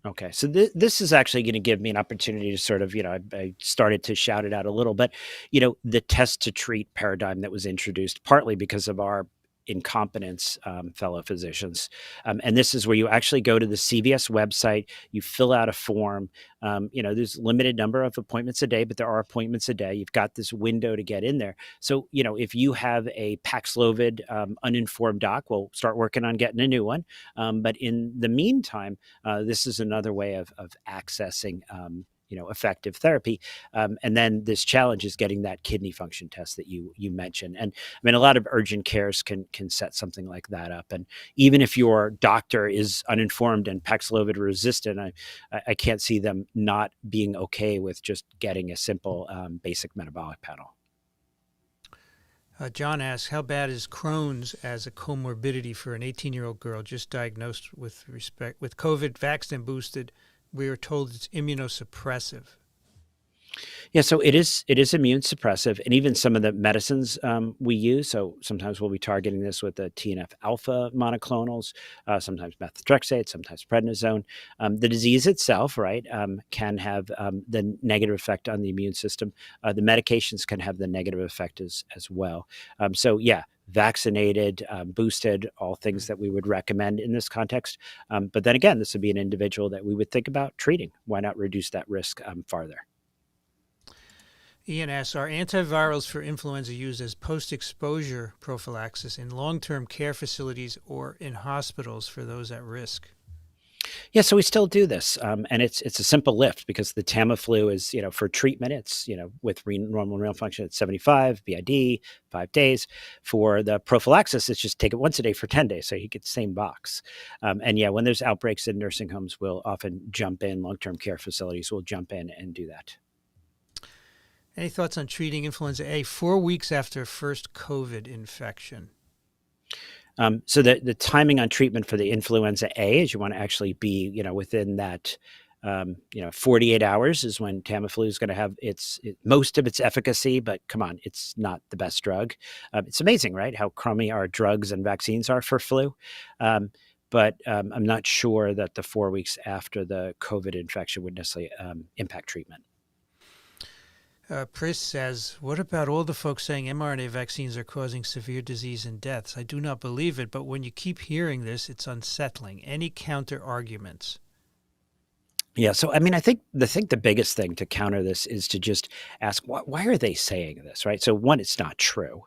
Okay, so this is actually going to give me an opportunity to sort of, I started to shout it out a little, but, the test to treat paradigm that was introduced partly because of our incompetence, fellow physicians. And this is where you actually go to the CVS website, you fill out a form. There's a limited number of appointments a day, but there are appointments a day. You've got this window to get in there. So, if you have a Paxlovid uninformed doc, we'll start working on getting a new one. But in the meantime, this is another way of accessing effective therapy. And then this challenge is getting that kidney function test that you mentioned. And I mean, a lot of urgent cares can set something like that up. And even if your doctor is uninformed and Paxlovid resistant, I can't see them not being okay with just getting a simple basic metabolic panel. John asks, how bad is Crohn's as a comorbidity for an 18-year-old girl just diagnosed with COVID, vaxxed and boosted? We are told it's immunosuppressive. Yeah, so it is immune suppressive, and even some of the medicines we use. So sometimes we'll be targeting this with the TNF alpha monoclonals, sometimes methotrexate, sometimes prednisone. The disease itself, right, can have the negative effect on the immune system. The medications can have the negative effect as well. So yeah. Vaccinated, boosted, all things that we would recommend in this context. But then again, this would be an individual that we would think about treating. Why not reduce that risk farther? Ian asks, are antivirals for influenza used as post-exposure prophylaxis in long-term care facilities or in hospitals for those at risk? Yeah, so we still do this, and it's a simple lift because the Tamiflu is, for treatment, it's, with normal renal function, it's 75 BID, 5 days. For the prophylaxis, it's just take it once a day for 10 days, so you get the same box. And yeah, when there's outbreaks in nursing homes, we'll often jump in, long-term care facilities will jump in and do that. Any thoughts on treating influenza A 4 weeks after first COVID infection? So the timing on treatment for the influenza A is you want to actually be, within that, 48 hours is when Tamiflu is going to have most of its efficacy, but come on, it's not the best drug. It's amazing, right? How crummy our drugs and vaccines are for flu. But I'm not sure that the 4 weeks after the COVID infection would necessarily impact treatment. Pris says, what about all the folks saying mRNA vaccines are causing severe disease and deaths? I do not believe it, but when you keep hearing this, it's unsettling. Any counter arguments? Yeah. So, I mean, I think the biggest thing to counter this is to just ask, why are they saying this, right? So one, it's not true,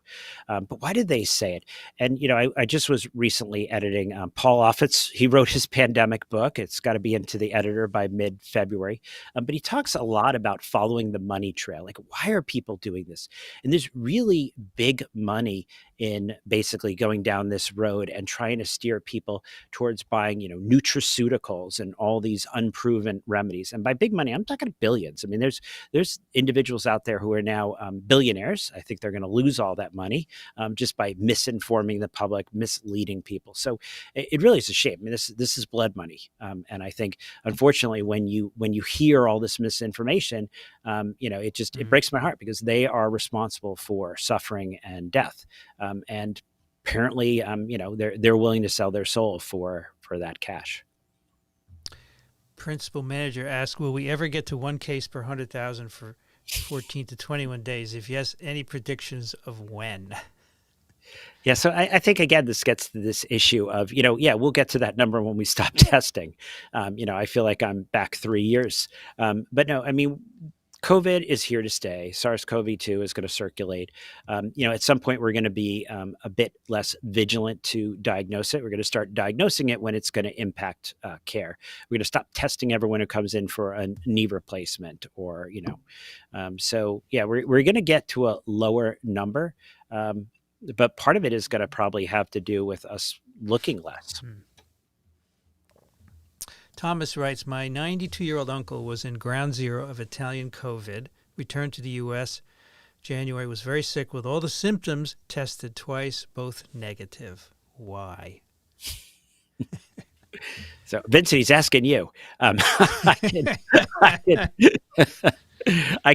but why did they say it? And, I just was recently editing Paul Offit's, he wrote his pandemic book. It's got to be into the editor by mid-February. But he talks a lot about following the money trail. Like, why are people doing this? And there's really big money in basically going down this road and trying to steer people towards buying, nutraceuticals and all these unproven remedies. And by big money, I'm talking billions. I mean, there's individuals out there who are now billionaires. I think they're going to lose all that money just by misinforming the public, misleading people. So it really is a shame. I mean, this is blood money. And I think, unfortunately, when you hear all this misinformation, it breaks my heart because they are responsible for suffering and death. And apparently, they're willing to sell their soul for that cash. Principal manager asks, will we ever get to 1 case per 100,000 for 14 to 21 days? If yes, any predictions of when? Yeah, so I think, again, this gets to this issue of, we'll get to that number when we stop testing. I feel like I'm back 3 years. But no, I mean, COVID is here to stay. SARS-CoV-2 is going to circulate. At some point, we're going to be a bit less vigilant to diagnose it. We're going to start diagnosing it when it's going to impact care. We're going to stop testing everyone who comes in for a knee replacement or, So, yeah, we're going to get to a lower number. But part of it is going to probably have to do with us looking less. Thomas writes, my 92-year-old uncle was in ground zero of Italian COVID, returned to the U.S. January, was very sick with all the symptoms, tested twice, both negative. Why? So, Vincent, he's asking you. I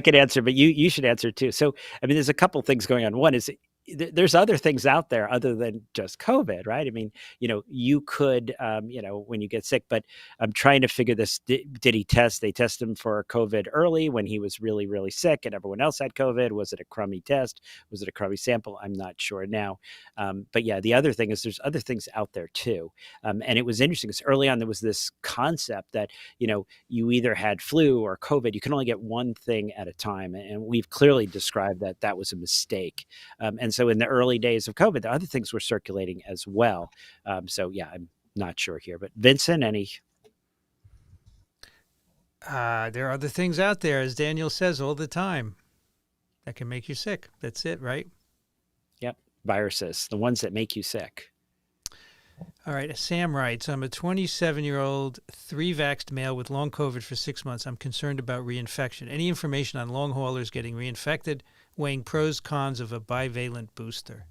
can answer, but you should answer too. So, I mean, there's a couple things going on. One is there's other things out there other than just COVID, right? I mean, you could, when you get sick, but I'm trying to figure this. Did he test? They tested him for COVID early when he was really, really sick and everyone else had COVID. Was it a crummy test? Was it a crummy sample? I'm not sure now. But yeah, the other thing is there's other things out there too. And it was interesting because early on there was this concept that, you either had flu or COVID. You can only get one thing at a time. And we've clearly described that was a mistake. And so in the early days of COVID, the other things were circulating as well. So yeah, I'm not sure here, but Vincent, any? There are other things out there, as Daniel says all the time, that can make you sick. That's it, right? Yep. Viruses, the ones that make you sick. All right. Sam writes, I'm a 27-year-old, 3-vaxxed male with long COVID for 6 months. I'm concerned about reinfection. Any information on long haulers getting reinfected? Weighing pros, cons of a bivalent booster.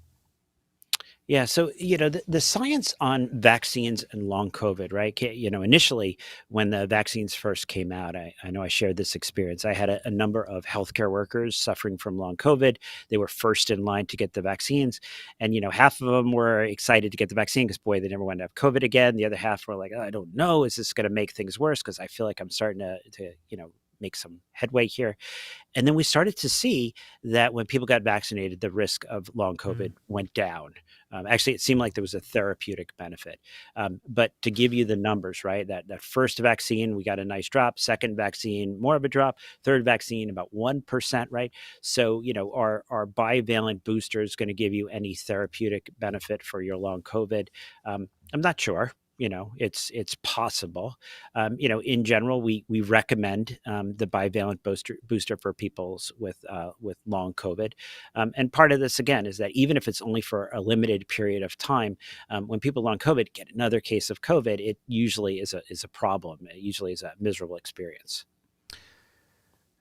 Yeah. So, the science on vaccines and long COVID, right? Initially when the vaccines first came out, I know I shared this experience. I had a number of healthcare workers suffering from long COVID. They were first in line to get the vaccines. And, half of them were excited to get the vaccine because, boy, they never wanted to have COVID again. The other half were like, oh, I don't know. Is this going to make things worse? Because I feel like I'm starting to make some headway here. And then we started to see that when people got vaccinated, the risk of long COVID went down. Actually, it seemed like there was a therapeutic benefit. But to give you the numbers, right, that first vaccine, we got a nice drop. Second vaccine, more of a drop. Third vaccine, about 1%, right? So, our bivalent booster is going to give you any therapeutic benefit for your long COVID. I'm not sure. It's possible. In general, we recommend the bivalent booster for people's with long COVID. And part of this again is that even if it's only for a limited period of time, when people long COVID get another case of COVID, it usually is a problem. It usually is a miserable experience.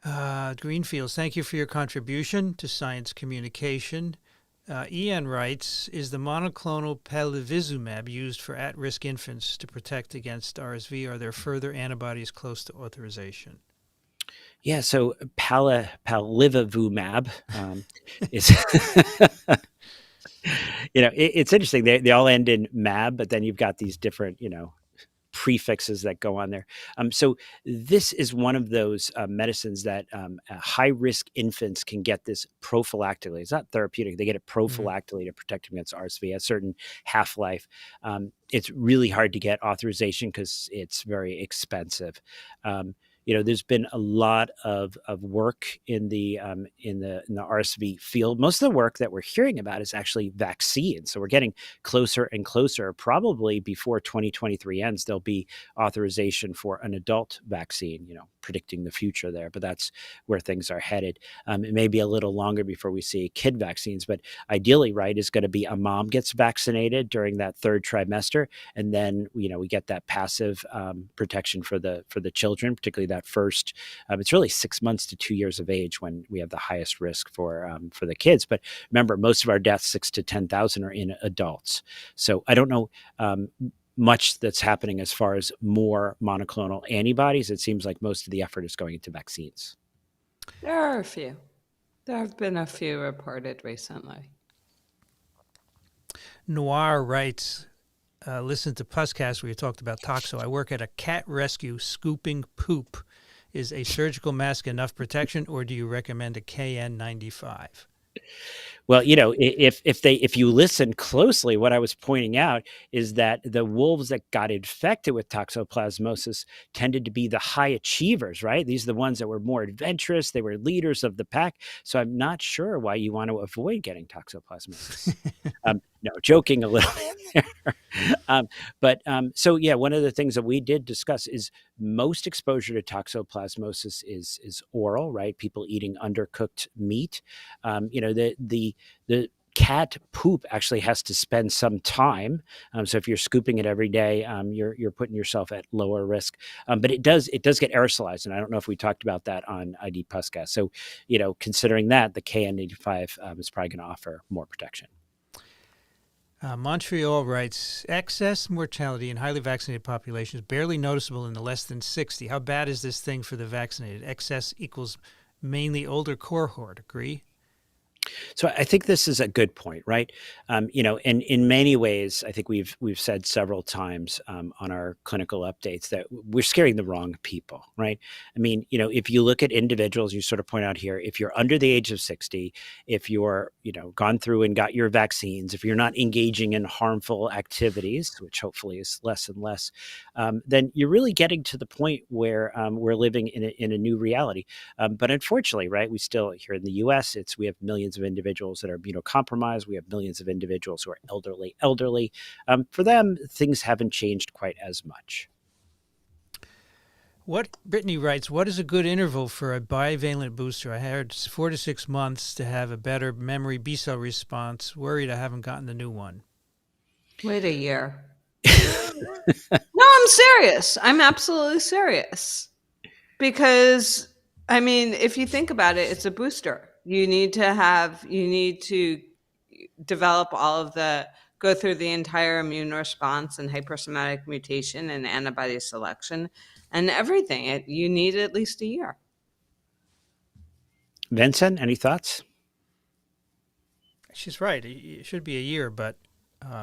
Greenfields, thank you for your contribution to science communication. Ian writes, is the monoclonal palivizumab used for at-risk infants to protect against RSV? Are there further antibodies close to authorization? Yeah, so palivizumab is, it's interesting. They all end in mab, but then you've got these different, prefixes that go on there. So this is one of those medicines that high-risk infants can get this prophylactically. It's not therapeutic. They get it prophylactically to protect them against RSV, a certain half-life. It's really hard to get authorization because it's very expensive. There's been a lot of work in the RSV field. Most of the work that we're hearing about is actually vaccines. So we're getting closer and closer. Probably before 2023 ends, there'll be authorization for an adult vaccine, predicting the future there. But that's where things are headed. It may be a little longer before we see kid vaccines, but ideally, right, is going to be a mom gets vaccinated during that third trimester. And then, we get that passive protection for the children, particularly that first, it's really 6 months to 2 years of age when we have the highest risk for the kids. But remember, most of our deaths, 6 to 10,000, are in adults. So I don't know much that's happening as far as more monoclonal antibodies. It seems like most of the effort is going into vaccines. There are a few. There have been a few reported recently. Noir writes, listen to Puzzcast where you talked about toxo. I work at a cat rescue. Scooping poop. Is a surgical mask enough protection, or do you recommend a KN95? Well, if you listen closely, what I was pointing out is that the wolves that got infected with toxoplasmosis tended to be the high achievers, right? These are the ones that were more adventurous. They were leaders of the pack. So I'm not sure why you want to avoid getting toxoplasmosis. No, joking a little bit there. So yeah, one of the things that we did discuss is most exposure to toxoplasmosis is oral, right? People eating undercooked meat. The cat poop actually has to spend some time. So if you're scooping it every day, you're putting yourself at lower risk. But it does get aerosolized, and I don't know if we talked about that on ID Puzzcast. So considering that, the KN85 is probably going to offer more protection. Montreal writes, excess mortality in highly vaccinated populations barely noticeable in the less than 60. How bad is this thing for the vaccinated? Excess equals mainly older cohort. Agree? So I think this is a good point, right? And in many ways, I think we've said several times on our clinical updates that we're scaring the wrong people, right? I mean, if you look at individuals, you sort of point out here, if you're under the age of 60, if you're, gone through and got your vaccines, if you're not engaging in harmful activities, which hopefully is less and less, then you're really getting to the point where we're living in a new reality. But unfortunately, right, we still, here in the US, we have millions of individuals that are immunocompromised. We have millions of individuals who are elderly. For them, things haven't changed quite as much. Brittany writes, what is a good interval for a bivalent booster? I heard 4 to 6 months to have a better memory B-cell response. Worried I haven't gotten the new one. Wait a year. No, I'm serious. I'm absolutely serious. Because, I mean, if you think about it, it's a booster. You need to develop all of the go through the entire immune response and hypersomatic mutation and antibody selection and everything. You need at least a year. Vincent, any thoughts? She's right. It should be a year, but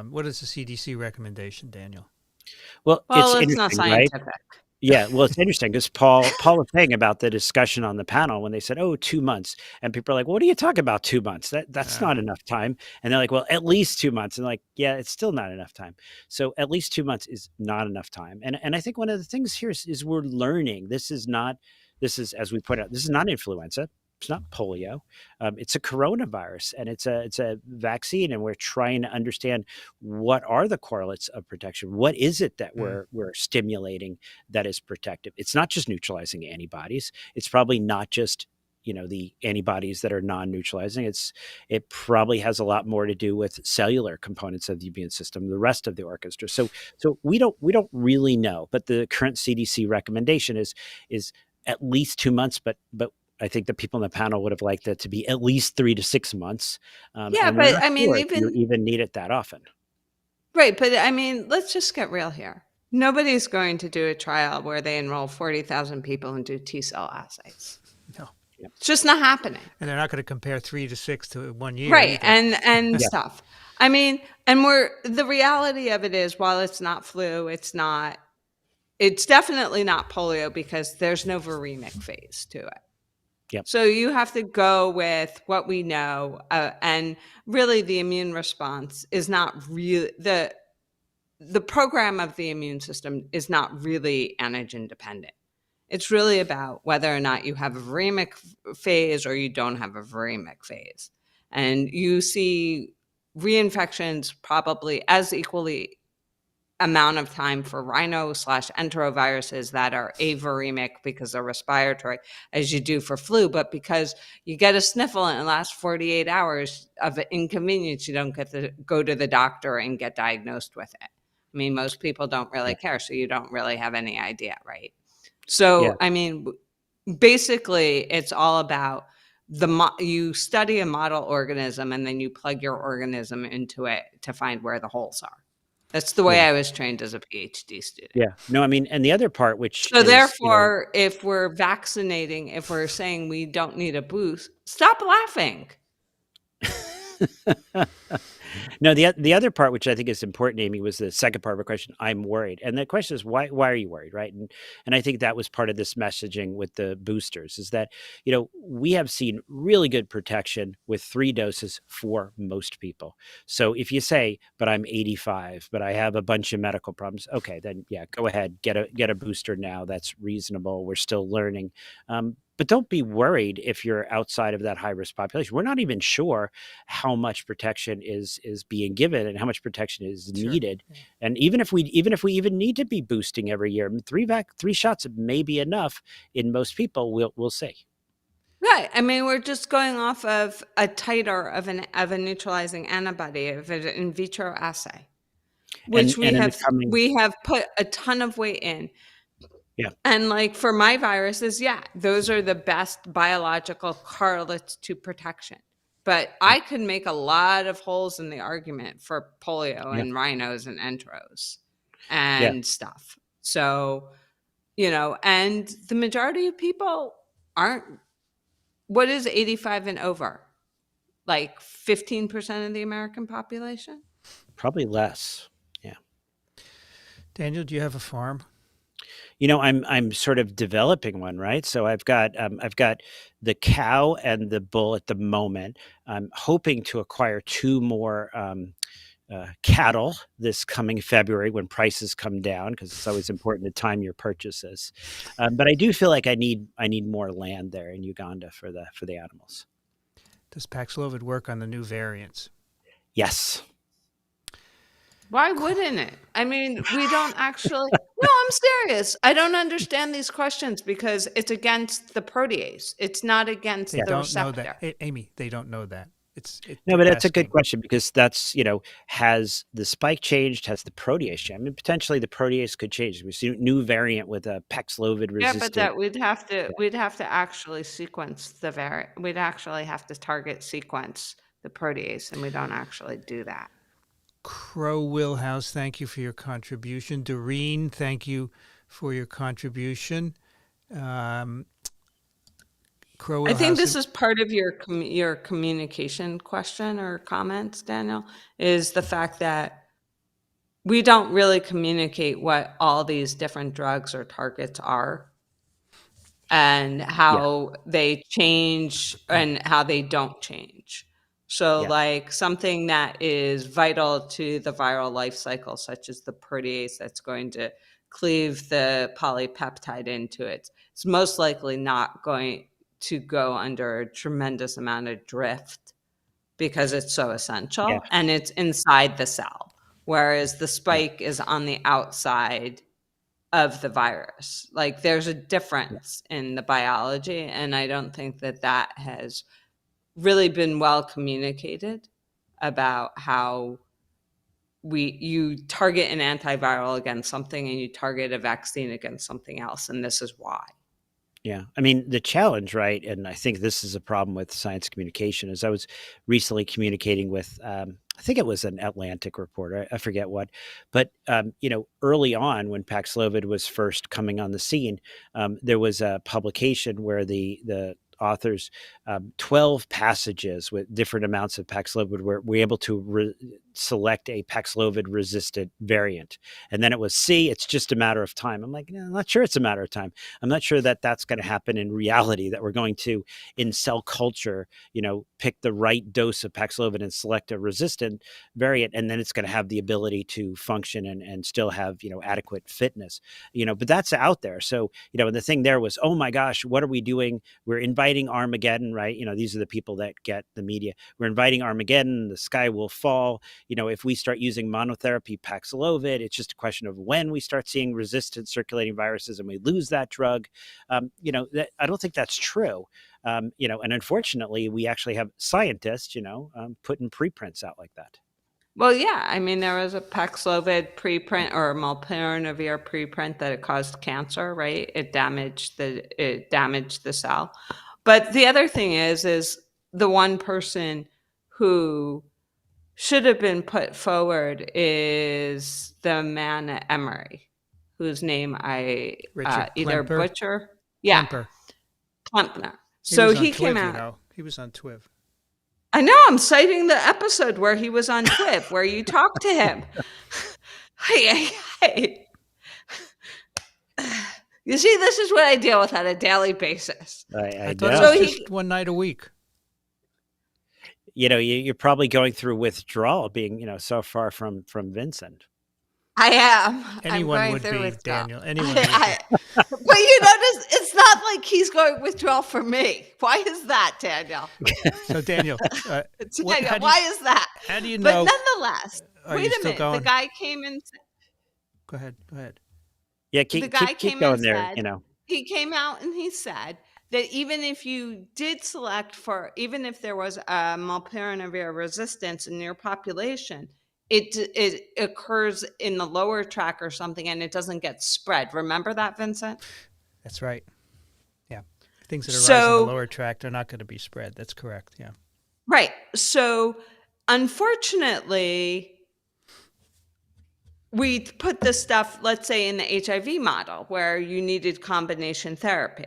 what is the CDC recommendation, Daniel? Well, it's it's not interesting, right? scientific. Yeah, well, it's interesting because Paul was saying about the discussion on the panel when they said, "Oh, 2 months," and people are like, "What are you talking about 2 months? That's not enough time." And they're like, "Well, at least 2 months." And like, yeah, it's still not enough time. So at least 2 months is not enough time. And I think one of the things here is we're learning. This is, as we put out, this is not influenza. It's not polio. It's a coronavirus, and it's a vaccine, and we're trying to understand what are the correlates of protection. What is it that we're stimulating that is protective? It's not just neutralizing antibodies. It's probably not just the antibodies that are non-neutralizing. It probably has a lot more to do with cellular components of the immune system, the rest of the orchestra. So we don't really know, but the current CDC recommendation is at least 2 months, but I think the people in the panel would have liked that to be at least 3 to 6 months. Yeah, but I mean, you even need it that often. Right, but I mean, let's just get real here. Nobody's going to do a trial where they enroll 40,000 people and do T-cell assays. No. It's just not happening. And they're not going to compare 3 to 6 to 1 year. Right, either. and stuff. I mean, and the reality of it is, while it's not flu, it's definitely not polio because there's no viremic phase to it. Yep. So you have to go with what we know, and really the immune response is not really the program of the immune system is not really antigen dependent. It's really about whether or not you have a viremic phase or you don't have a viremic phase. And you see reinfections probably as equally amount of time for rhino/enteroviruses that are aviremic because they're respiratory as you do for flu, but because you get a sniffle and it lasts 48 hours of inconvenience, you don't get to go to the doctor and get diagnosed with it. I mean, most people don't really care, so you don't really have any idea, right? So, I mean, basically, it's all about you study a model organism and then you plug your organism into it to find where the holes are. That's the way I was trained as a PhD student. Yeah. No, I mean, and the other part, which so therefore, if we're vaccinating, if we're saying we don't need a boost, stop laughing. No, the other part, which I think is important, Amy, was the second part of the question. I'm worried, and the question is why are you worried, right? And I think that was part of this messaging with the boosters is that we have seen really good protection with 3 doses for most people. So if you say, but I'm 85, but I have a bunch of medical problems, okay, then yeah, go ahead, get a booster now. That's reasonable. We're still learning. But don't be worried if you're outside of that high-risk population. We're not even sure how much protection is being given and how much protection is needed. Yeah. And even if we even need to be boosting every year, 3 shots may be enough in most people. We'll see. Right. I mean, we're just going off of a titer of a neutralizing antibody of an in vitro assay, which we have put a ton of weight in. Yeah. And like for my viruses, those are the best biological correlates to protection. But I could make a lot of holes in the argument for polio and rhinos and enteros and stuff. So, and the majority of people aren't. What is 85 and over? Like 15% of the American population? Probably less. Yeah. Daniel, do you have a farm? I'm sort of developing one, right? So I've got the cow and the bull at the moment. I'm hoping to acquire 2 more cattle this coming February when prices come down, because it's always important to time your purchases. But I do feel like I need more land there in Uganda for the animals. Does Paxlovid work on the new variants? Yes. Why wouldn't it? I mean, we don't actually. No, I'm serious. I don't understand these questions because it's against the protease. It's not against the receptor. Know that. Amy, they don't know that. No, but that's a good question because that's, has the spike changed? Has the protease changed? I mean, potentially the protease could change. We see a new variant with a Paxlovid resistant. Yeah, but that we'd have to actually sequence the variant. We'd actually have to target sequence the protease, and we don't actually do that. Crow Willhouse, thank you for your contribution. Doreen, thank you for your contribution. Crow Willhouse. I think this is part of your communication question or comments, Daniel, is the fact that we don't really communicate what all these different drugs or targets are and how they change and how they don't change. So like something that is vital to the viral life cycle, such as the protease that's going to cleave the polypeptide into it, it's most likely not going to go under a tremendous amount of drift because it's so essential and it's inside the cell. Whereas the spike is on the outside of the virus. Like there's a difference in the biology, and I don't think that that has really been well communicated about how you target an antiviral against something and you target a vaccine against something else, and this is why. Yeah. I mean, the challenge, right, and I think this is a problem with science communication, is I was recently communicating with, I think it was an Atlantic reporter, I forget what, but, early on when Paxlovid was first coming on the scene, there was a publication where the authors, 12 passages with different amounts of Paxlovid were able to select a Paxlovid-resistant variant. And then it was, see, it's just a matter of time. I'm like, no, I'm not sure it's a matter of time. I'm not sure that that's going to happen in reality, that we're going to, in cell culture, pick the right dose of Paxlovid and select a resistant variant, and then it's going to have the ability to function and still have, adequate fitness. But that's out there. So, and the thing there was, oh my gosh, what are we doing? We're inviting Armageddon, right? These are the people that get the media. We're inviting Armageddon, the sky will fall. If we start using monotherapy Paxlovid, it's just a question of when we start seeing resistant circulating viruses and we lose that drug. I don't think that's true. And unfortunately, we actually have scientists, putting preprints out like that. Well, yeah. I mean, there was a Paxlovid preprint or molnupiravir preprint that it caused cancer, right? It damaged the cell. But the other thing is the one person who should have been put forward is the man at Emory, whose name I either Klemper? butcher. Yeah. Klempner. So he came out. He was on Twiv. I know. I'm citing the episode where he was on Twiv, where you talked to him. Hey. You see, this is what I deal with on a daily basis. I thought it was just one night a week. You're probably going through withdrawal, being so far from Vincent. I am. Anyone would be, Daniel. Anyone would be. But you notice, it's not like he's going withdrawal for me. Why is that, Daniel? So, Daniel, why is that? How do you know? But nonetheless, wait a minute. Going? The guy came and said, Go ahead. Yeah, keep going there. He came out and he said that even if you did select even if there was a molnupiravir resistance in your population, it occurs in the lower tract or something, and it doesn't get spread. Remember that, Vincent? That's right. Yeah, things that arise in the lower tract are not going to be spread. That's correct. Yeah. Right. So, unfortunately, we put this stuff, let's say, in the HIV model where you needed combination therapy.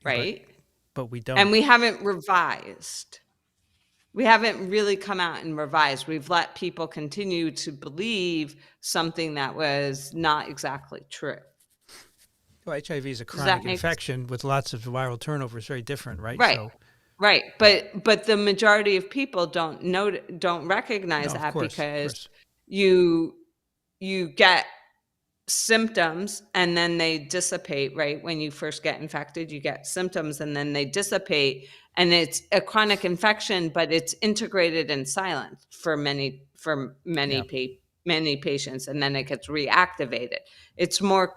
Right? But we don't. And we haven't revised. We haven't really come out and revised. We've let people continue to believe something that was not exactly true. Well, HIV is a chronic infection with lots of viral turnover. It's very different, right? Right. But the majority of people don't recognize that because you get symptoms and then they dissipate, right? When you first get infected, you get symptoms and then they dissipate, and it's a chronic infection, but it's integrated and silent for many patients, and then it gets reactivated. It's more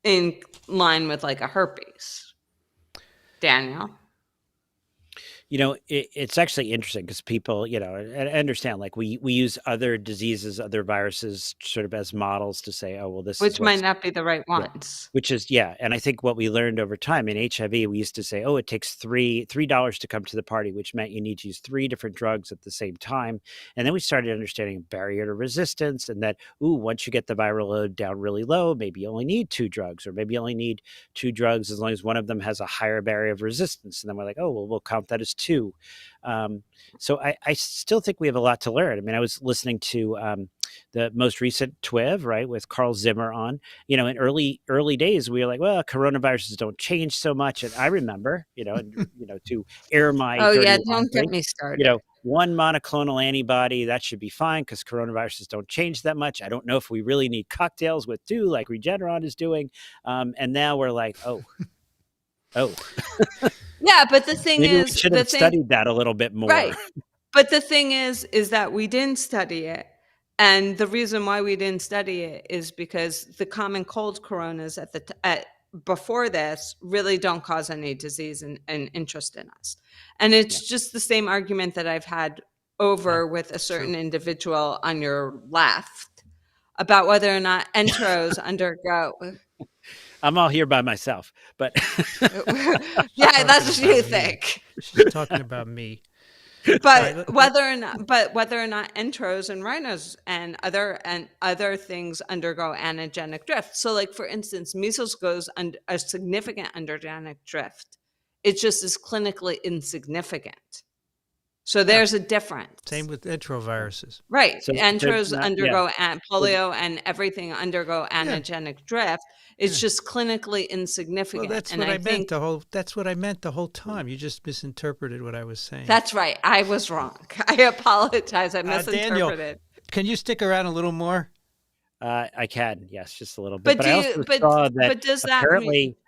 in line with like a herpes. Daniel? It's actually interesting because people, I understand, like we use other diseases, other viruses sort of as models to say, oh, well, this is Which might what's, not be the right yeah, ones. which is, yeah. And I think what we learned over time in HIV, we used to say, oh, it takes $3 to come to the party, which meant you need to use 3 different drugs at the same time. And then we started understanding barrier to resistance, and that, once you get the viral load down really low, maybe you only need 2 drugs, or maybe you only need 2 drugs as long as one of them has a higher barrier of resistance. And then we're like, oh, well, we'll count that as 2. So I still think we have a lot to learn. I mean, I was listening to the most recent TWIV, right, with Carl Zimmer on. In early days, we were like, well, coronaviruses don't change so much. And I remember, to air my Oh dirty yeah, don't laundry, get me started. one monoclonal antibody, that should be fine because coronaviruses don't change that much. I don't know if we really need cocktails with 2 like Regeneron is doing. And now we're like, oh. Yeah, but the thing Maybe we is, should have studied that a little bit more. right. But the thing is that we didn't study it. And the reason why we didn't study it is because the common cold coronas before this really don't cause any disease and interest in us. And it's just the same argument that I've had over with a certain individual on your left about whether or not entros undergo. I'm all here by myself, but yeah, that's what you think. She's talking about me. But whether or not entros and rhinos and other things undergo antigenic drift. So, like for instance, measles goes under a significant antigenic drift. It just is clinically insignificant. So there's a difference. Same with enteroviruses. Right. So entros undergo polio and everything undergo antigenic drift. It's just clinically insignificant. Well, that's what I meant. That's what I meant the whole time. You just misinterpreted what I was saying. That's right. I was wrong. I apologize. I misinterpreted. Daniel, can you stick around a little more? I can, yes, just a little bit. But I also saw that does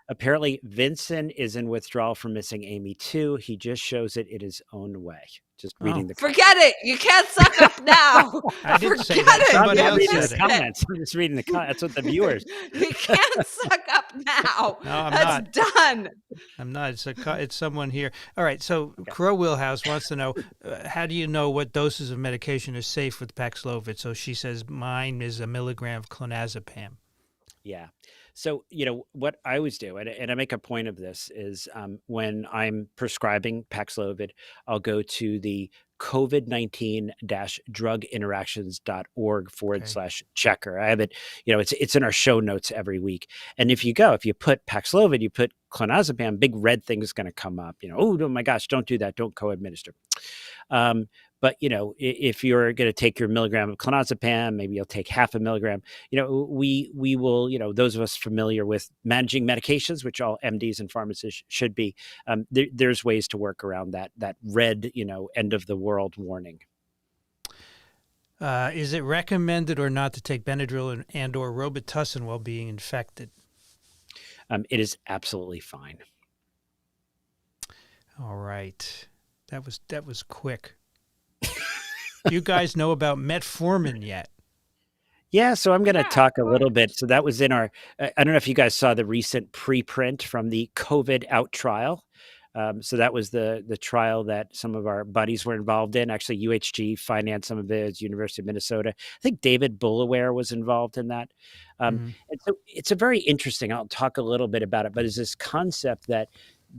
apparently Vincent is in withdrawal from missing Amy too. He just shows it in his own way. Just reading the comments. Forget it. You can't suck up now. I didn't say that. Somebody else said it. Comments. I'm just reading the comments. That's what the viewers. You can't suck up now. No, I'm not. Done. I'm not. It's someone here. All right. So Crow Wheelhouse wants to know, how do you know what doses of medication are safe with Paxlovid? So she says mine is 1 milligram of clonazepam. Yeah. So, what I always do, and I make a point of this, is when I'm prescribing Paxlovid, I'll go to the covid19-druginteractions.org/checker. I have it, it's in our show notes every week. And if you put Paxlovid, you put clonazepam, big red thing is going to come up, oh my gosh, don't do that. Don't co-administer. But, if you're going to take your milligram of clonazepam, maybe you'll take 0.5 milligram. We will, those of us familiar with managing medications, which all MDs and pharmacists should be, there's ways to work around that red, end of the world warning. Is it recommended or not to take Benadryl and or Robitussin while being infected? It is absolutely fine. All right. That was quick. You guys know about metformin yet? Yeah, so I'm going to talk a little bit. So that was in our, I don't know if you guys saw the recent preprint from the COVID out trial. So that was the trial that some of our buddies were involved in. Actually, UHG financed some of it, University of Minnesota. I think David Bullaware was involved in that. And so it's a very interesting, I'll talk a little bit about it, but it's this concept that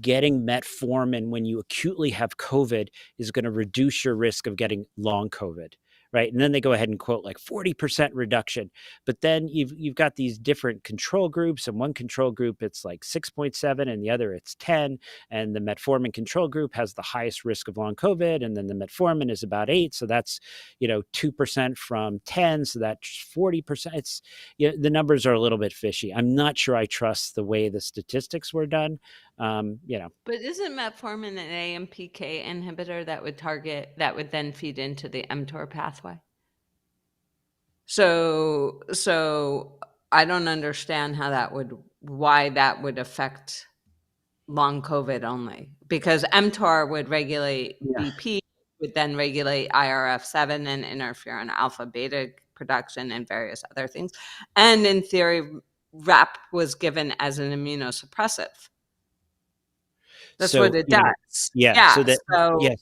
getting metformin when you acutely have COVID is going to reduce your risk of getting long COVID. Right. And then they go ahead and quote like 40% reduction. But then you've got these different control groups, and one control group, it's like 6.7 and the other it's 10. And the metformin control group has the highest risk of long COVID. And then the metformin is about 8. So that's, 2% from 10. So that's 40%. It's, the numbers are a little bit fishy. I'm not sure I trust the way the statistics were done. But isn't metformin an AMPK inhibitor that would then feed into the mTOR pathway? So I don't understand why that would affect long COVID only, because mTOR would regulate BP, would then regulate IRF7 and interferon alpha beta production and various other things. And in theory, RAP was given as an immunosuppressive. That's what it does. Yeah. So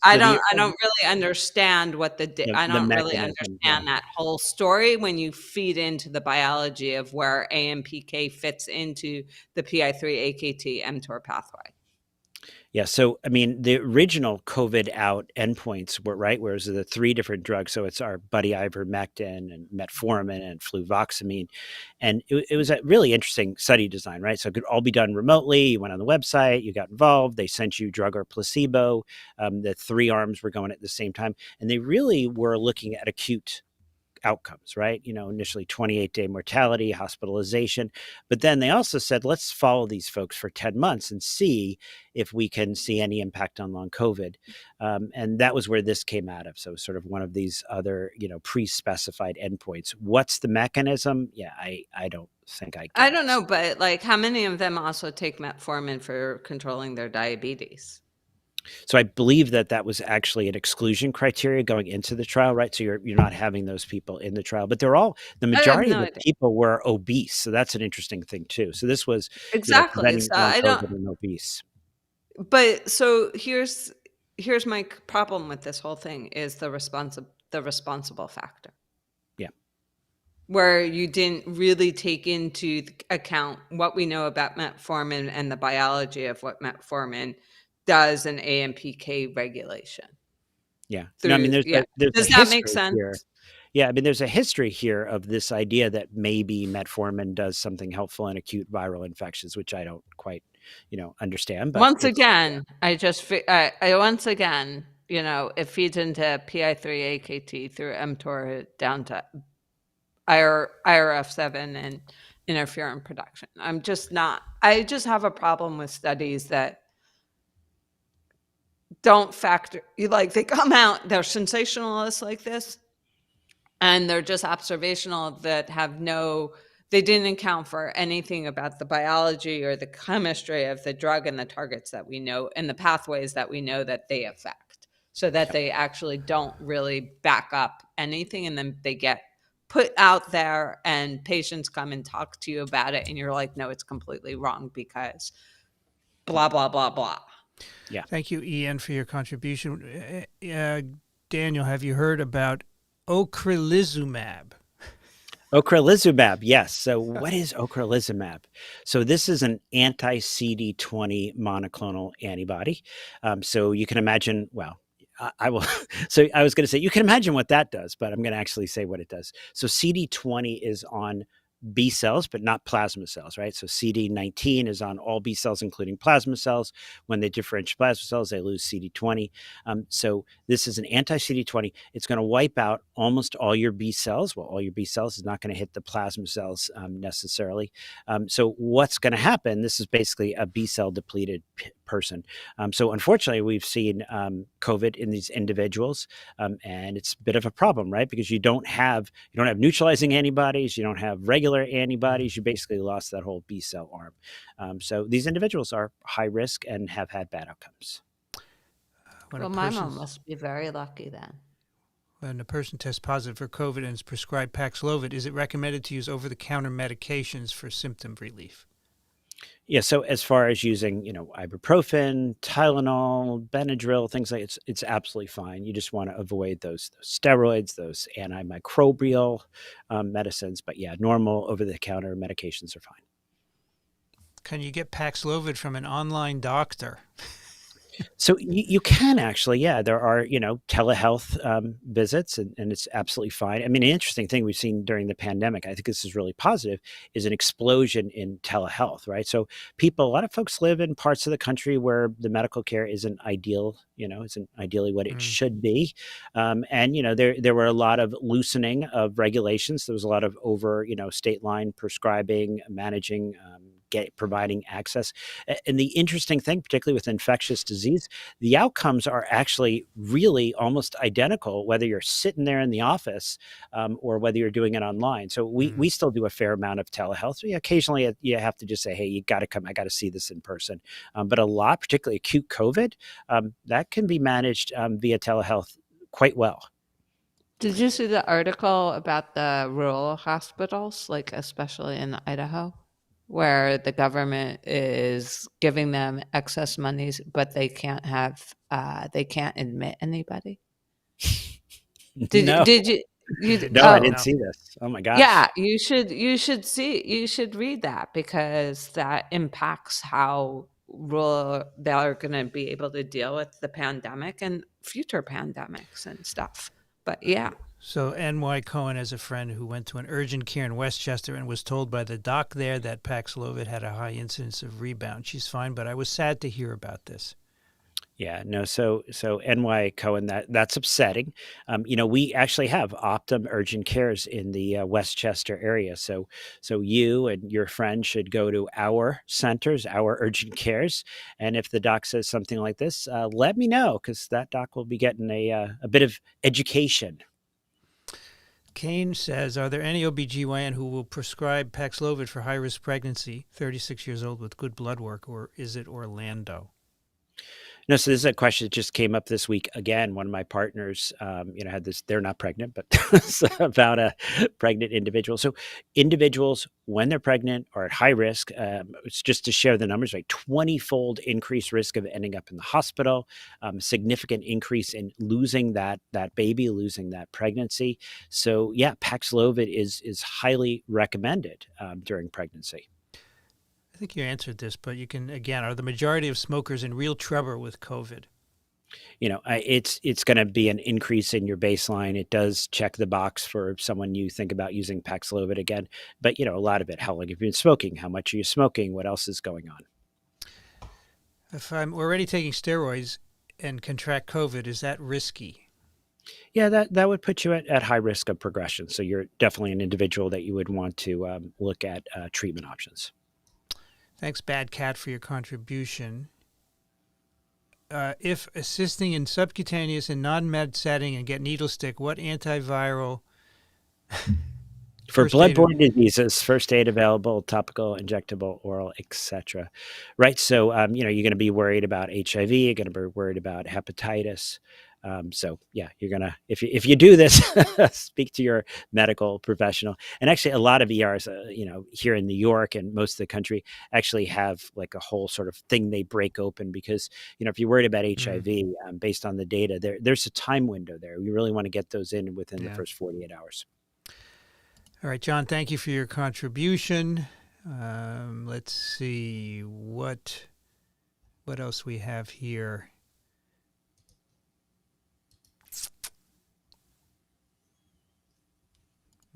I don't really understand I don't really understand that whole story when you feed into the biology of where AMPK fits into the PI3 AKT mTOR pathway. Yeah. So, I mean, the original COVID out endpoints were right, where it was the 3 different drugs. So it's our buddy ivermectin and metformin and fluvoxamine. And it was a really interesting study design, right? So it could all be done remotely. You went on the website, you got involved, they sent you drug or placebo. The 3 arms were going at the same time. And they really were looking at acute outcomes, right? Initially 28-day mortality, hospitalization. But then they also said, let's follow these folks for 10 months and see if we can see any impact on long COVID. And that was where this came out of. So sort of one of these other, pre-specified endpoints. What's the mechanism? Yeah, I don't think I don't know, but like how many of them also take metformin for controlling their diabetes? So I believe that was actually an exclusion criteria going into the trial, right? So you're not having those people in the trial, but the majority of the people were obese. So that's an interesting thing too. So this was exactly. So I don't and obese. But so here's my problem with this whole thing is the responsible factor. Yeah. Where you didn't really take into account what we know about metformin and the biology of what metformin does in AMPK regulation. Yeah. No, I mean, does that make sense? Here. Yeah, I mean, there's a history here of this idea that maybe metformin does something helpful in acute viral infections, which I don't quite, understand. But once again, it feeds into PI3 AKT through mTOR down to IRF7 and interferon production. I just have a problem with studies that don't factor, they come out, they're sensationalists like this, and they're just observational that they didn't account for anything about the biology or the chemistry of the drug and the targets that we know and the pathways that we know that they affect, so that they actually don't really back up anything, and then they get put out there and patients come and talk to you about it and you're like, no, it's completely wrong because blah, blah, blah, blah. Yeah. Thank you, Ian, for your contribution. Daniel, have you heard about ocrelizumab? Ocrelizumab, yes. So what is ocrelizumab? So this is an anti-CD20 monoclonal antibody. So you can imagine, well, I will. So I was going to say, you can imagine what that does, but I'm going to actually say what it does. So CD20 is on B cells, but not plasma cells, right? So CD19 is on all B cells, including plasma cells. When they differentiate plasma cells, they lose CD20. So this is an anti-CD20. It's going to wipe out almost all your B cells. Well, all your B cells is not going to hit the plasma cells necessarily. So what's going to happen? This is basically a B cell depleted person. So unfortunately, we've seen COVID in these individuals, and it's a bit of a problem, right? Because you don't have neutralizing antibodies, you don't have regular antibodies. You basically lost that whole B cell arm. So these individuals are high risk and have had bad outcomes. Well, my mom must be very lucky then. When a person tests positive for COVID and is prescribed Paxlovid, is it recommended to use over-the-counter medications for symptom relief? Yeah, so as far as using, ibuprofen, Tylenol, Benadryl, things like it's absolutely fine. You just want to avoid those steroids, those antimicrobial medicines. But yeah, normal over-the-counter medications are fine. Can you get Paxlovid from an online doctor? So you can actually, yeah, there are, telehealth visits and it's absolutely fine. I mean, an interesting thing we've seen during the pandemic, I think this is really positive, is an explosion in telehealth, right? So a lot of folks live in parts of the country where the medical care isn't ideal, isn't ideally what it should be. And, there were a lot of loosening of regulations. There was a lot of over, state line prescribing, managing, providing access. And the interesting thing, particularly with infectious disease, the outcomes are actually really almost identical, whether you're sitting there in the office or whether you're doing it online. So we still do a fair amount of telehealth. So occasionally you have to just say, hey, you got to come, I got to see this in person. But a lot, particularly acute COVID, that can be managed via telehealth quite well. Did you see the article about the rural hospitals, like especially in Idaho? where the government is giving them excess monies, but they can't admit anybody? No. Did you? No, I didn't see this. Oh my gosh. Yeah, you should read that, because that impacts how they're going to be able to deal with the pandemic and future pandemics and stuff. But yeah. So N.Y. Cohen has a friend who went to an urgent care in Westchester and was told by the doc there that Paxlovid had a high incidence of rebound. She's fine, but I was sad to hear about this. Yeah, no. So N.Y. Cohen, that's upsetting. We actually have Optum urgent cares in the Westchester area. So you and your friend should go to our centers, our urgent cares, and if the doc says something like this, let me know, because that doc will be getting a bit of education. Kane says, are there any OBGYN who will prescribe Paxlovid for high-risk pregnancy, 36 years old with good blood work, or is it Orlando? No, so this is a question that just came up this week. Again, one of my partners, had this, they're not pregnant, but it's about a pregnant individual. So individuals, when they're pregnant, are at high risk. It's just to share the numbers, right? 20-fold increased risk of ending up in the hospital, significant increase in losing that baby, losing that pregnancy. So yeah, Paxlovid is highly recommended during pregnancy. I think you answered this, but you can, again, are the majority of smokers in real trouble with COVID? It's going to be an increase in your baseline. It does check the box for someone you think about using Paxlovid again. But, a lot of it, how long have you been smoking? How much are you smoking? What else is going on? If I'm already taking steroids and contract COVID, is that risky? Yeah, that would put you at high risk of progression. So you're definitely an individual that you would want to look at treatment options. Thanks, Bad Cat, for your contribution. If assisting in subcutaneous and non-med setting and get needle stick, what antiviral for bloodborne diseases, first aid available, topical, injectable, oral, etc. Right. So, you're going to be worried about HIV. You're going to be worried about hepatitis. So yeah, you're going to, if you do this, speak to your medical professional. And actually a lot of ERs, here in New York and most of the country actually have like a whole sort of thing they break open, because, if you're worried about HIV, based on the data, there's a time window there. We really want to get those in within the first 48 hours. All right, John, thank you for your contribution. Let's see what else we have here.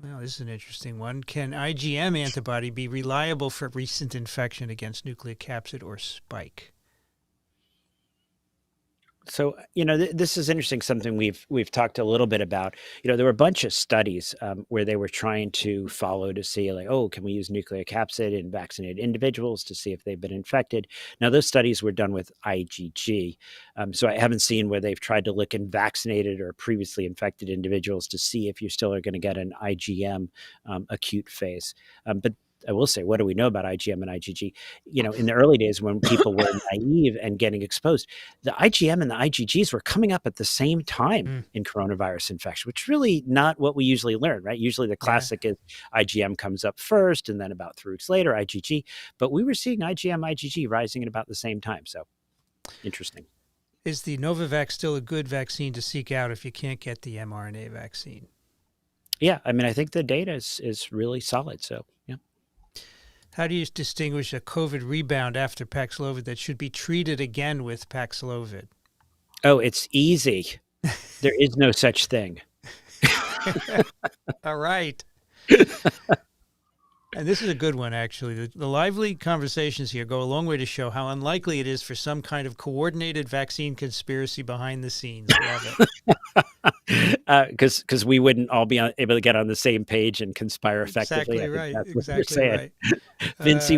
Well, this is an interesting one. Can IgM antibody be reliable for recent infection against nucleocapsid or spike? So, this is interesting, something we've talked a little bit about. There were a bunch of studies where they were trying to follow to see, like, can we use nucleocapsid in vaccinated individuals to see if they've been infected? Now, those studies were done with IgG. So I haven't seen where they've tried to look in vaccinated or previously infected individuals to see if you still are going to get an IgM acute phase. But I will say, what do we know about IgM and IgG? In the early days when people were naive and getting exposed, the IgM and the IgGs were coming up at the same time in coronavirus infection, which is really not what we usually learn, right? Usually the classic is IgM comes up first, and then about 3 weeks later, IgG. But we were seeing IgM, IgG rising at about the same time. So interesting. Is the Novavax still a good vaccine to seek out if you can't get the mRNA vaccine? Yeah, I think the data is really solid. So, yeah. How do you distinguish a COVID rebound after Paxlovid that should be treated again with Paxlovid? Oh, it's easy. There is no such thing. All right. And this is a good one, actually. The lively conversations here go a long way to show how unlikely it is for some kind of coordinated vaccine conspiracy behind the scenes. Love it. Because we wouldn't all be able to get on the same page and conspire effectively. Exactly right. Exactly right. Vince,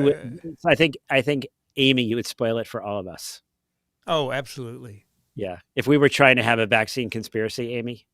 I think, Amy, you would spoil it for all of us. Oh, absolutely. Yeah. If we were trying to have a vaccine conspiracy, Amy.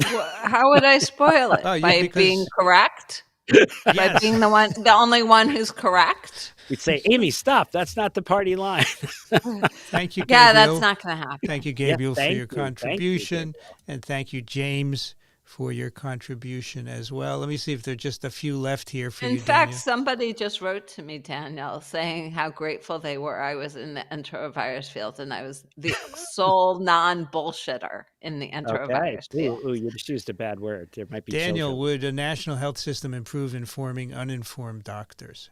How would I spoil it? By being correct? Yes. By being the only one who's correct? We'd say, Amy, stop. That's not the party line. Thank you, Gabriel. Yeah, that's not going to happen. Thank you, Gabriel, for your contribution. And thank you, James, for your contribution as well. Let me see if there are just a few left here for you, In fact, Daniel. somebody just wrote to me, Daniel, saying how grateful they were I was in the enterovirus field and I was the sole non-bullshitter in the enterovirus field. Ooh, you just used a bad word. There might be Daniel, children. would a national health system improve informing uninformed doctors?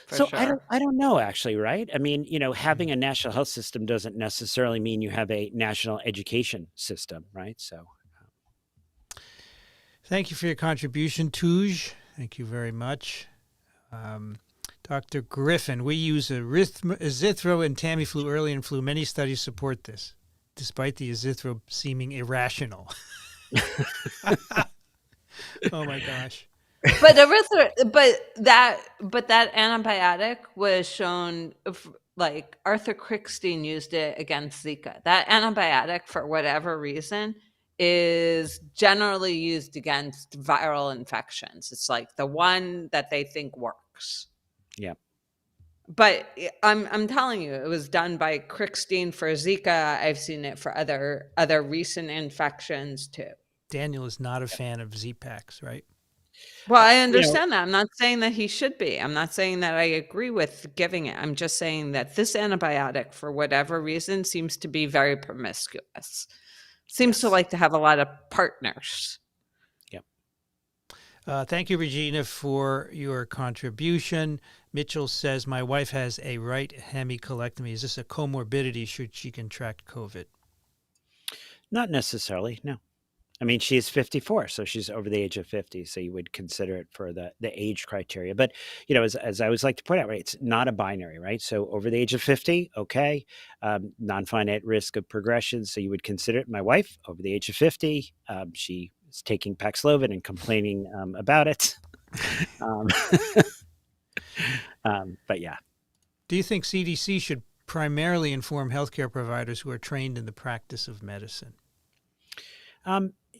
So I don't know, actually, right? I mean, having a national health system doesn't necessarily mean you have a national education system, right? So thank you for your contribution, Touge. Thank you very much. Dr. Griffin, we use azithro and Tamiflu early in flu. Many studies support this, despite the azithro seeming irrational. Oh my gosh. But that antibiotic was shown, like Arthur Krickstein used it against Zika. That antibiotic, for whatever reason, is generally used against viral infections. It's like the one that they think works. Yeah. But I'm telling you, it was done by Krickstein for Zika. I've seen it for other recent infections too. Daniel is not a fan of Z-Paks, right? Well, I understand that. I'm not saying that he should be. I'm not saying that I agree with giving it. I'm just saying that this antibiotic, for whatever reason, seems to be very promiscuous. Seems to like to have a lot of partners. Yep. Thank you, Regina, for your contribution. Mitchell says, my wife has a right hemicolectomy. Is this a comorbidity? Should she contract COVID? Not necessarily, no. I mean, she is 54, so she's over the age of 50, so you would consider it for the age criteria. But, as I always like to point out, right, it's not a binary, right? So over the age of 50, okay, non-finite risk of progression, so you would consider it. My wife, over the age of 50, she is taking Paxlovid and complaining about it. But yeah. Do you think CDC should primarily inform healthcare providers who are trained in the practice of medicine?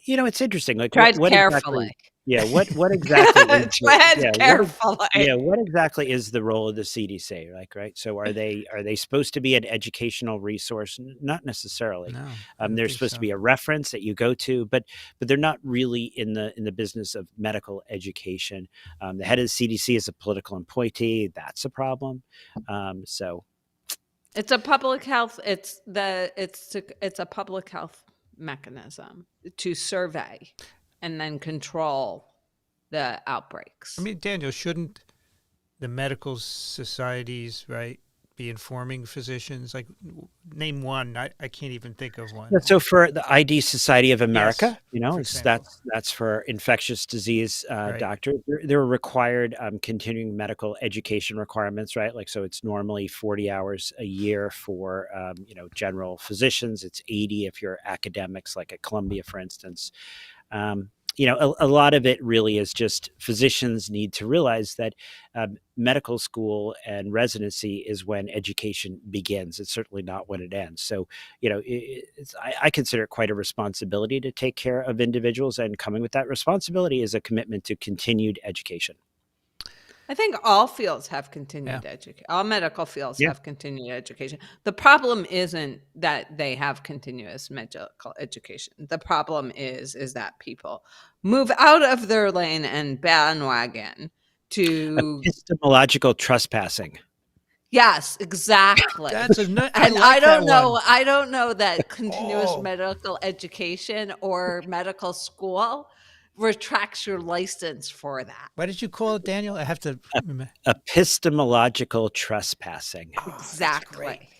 It's interesting. Like, tread what carefully. Exactly? What exactly? Tread carefully. What exactly is the role of the CDC? Like, right? So, are they supposed to be an educational resource? Not necessarily. No, they're supposed to be a reference that you go to, but they're not really in the business of medical education. The head of the CDC is a political appointee. That's a problem. So, it's a public health. It's a public health mechanism to survey and then control the outbreaks. I mean, Daniel, shouldn't the medical societies, right, be informing physicians? Like, name one. I can't even think of one. So for the ID Society of America, yes, that's for infectious disease right. doctors. There are required continuing medical education requirements, right? Like, so it's normally 40 hours a year for, general physicians. It's 80 if you're academics, like at Columbia, for instance. A lot of it really is just physicians need to realize that medical school and residency is when education begins. It's certainly not when it ends. So, I consider it quite a responsibility to take care of individuals, and coming with that responsibility is a commitment to continued education. I think all fields have continued education. All medical fields have continued education. The problem isn't that they have continuous medical education. The problem is that people move out of their lane and bandwagon to epistemological trespassing. Yes, exactly. That's I don't know that continuous medical education or medical school retracts your license for that. What did you call it, Daniel? I have to remember. Epistemological trespassing. Exactly.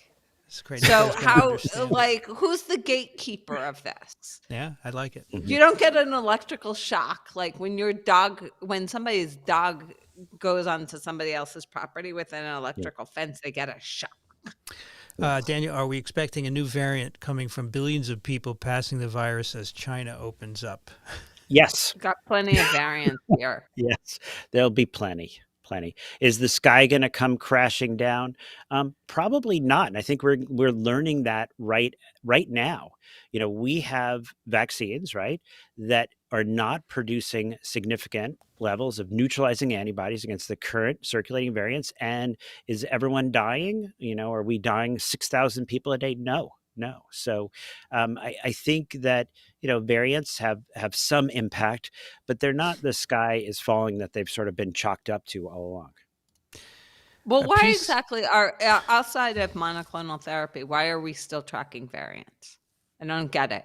That's great. So who's the gatekeeper of this? Yeah, I like it. You don't get an electrical shock like when somebody's dog goes onto somebody else's property with an electrical fence, they get a shock. Daniel, are we expecting a new variant coming from billions of people passing the virus as China opens up? Yes. Got plenty of variants here. Yes, there'll be plenty. Is the sky going to come crashing down? Probably not. And I think we're learning that right now. We have vaccines, right, that are not producing significant levels of neutralizing antibodies against the current circulating variants. And is everyone dying? Are we dying 6,000 people a day? No. know. So I think that, variants have some impact, but they're not the sky is falling that they've sort of been chalked up to all along. Well, why exactly are outside of monoclonal therapy? Why are we still tracking variants? I don't get it.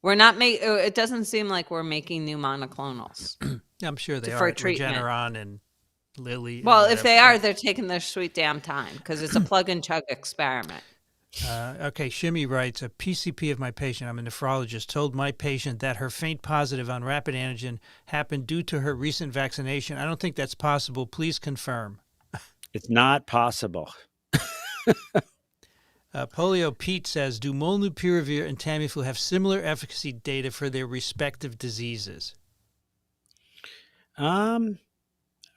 We're not it doesn't seem like we're making new monoclonals. I'm sure they for are. treatment. Regeneron and Lilly. Well, if they are, they're taking their sweet damn time because it's a plug and chug experiment. Okay, Shimmy writes, a PCP of my patient, I'm a nephrologist, told my patient that her faint positive on rapid antigen happened due to her recent vaccination. I don't think that's possible. Please confirm. It's not possible. Polio Pete says, do molnupiravir and Tamiflu have similar efficacy data for their respective diseases? Are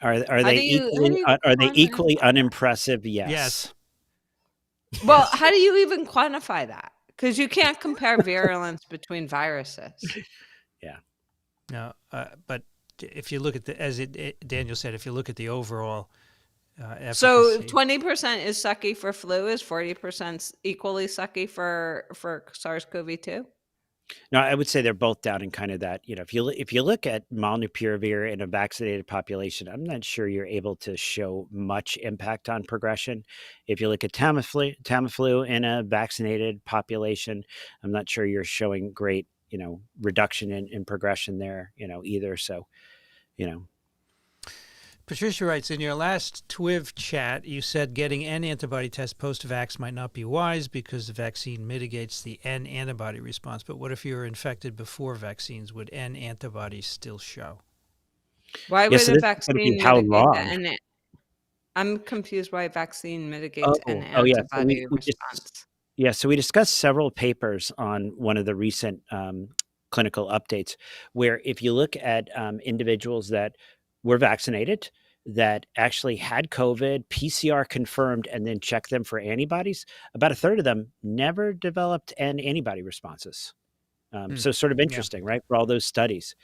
they equally unimpressive? Yes. Well, how do you even quantify that? Because you can't compare virulence between viruses. Yeah. No, but if you look at Daniel said, if you look at the overall efficacy. So 20% is sucky for flu. Is 40% equally sucky for SARS-CoV-2? No, I would say they're both down in kind of that. If you look at molnupiravir in a vaccinated population, I'm not sure you're able to show much impact on progression. If you look at Tamiflu in a vaccinated population, I'm not sure you're showing great, reduction in progression there, either. So, Patricia writes, in your last TWIV chat, you said getting N antibody test post-vax might not be wise because the vaccine mitigates the N antibody response. But what if you were infected before vaccines? Would N antibodies still show? Why would a vaccine mitigate the N? I'm confused why vaccine mitigates N antibody response. So we discussed several papers on one of the recent clinical updates where if you look at individuals that were vaccinated that actually had COVID, PCR confirmed, and then check them for antibodies, about a third of them never developed N antibody responses. So sort of interesting, right? For all those studies.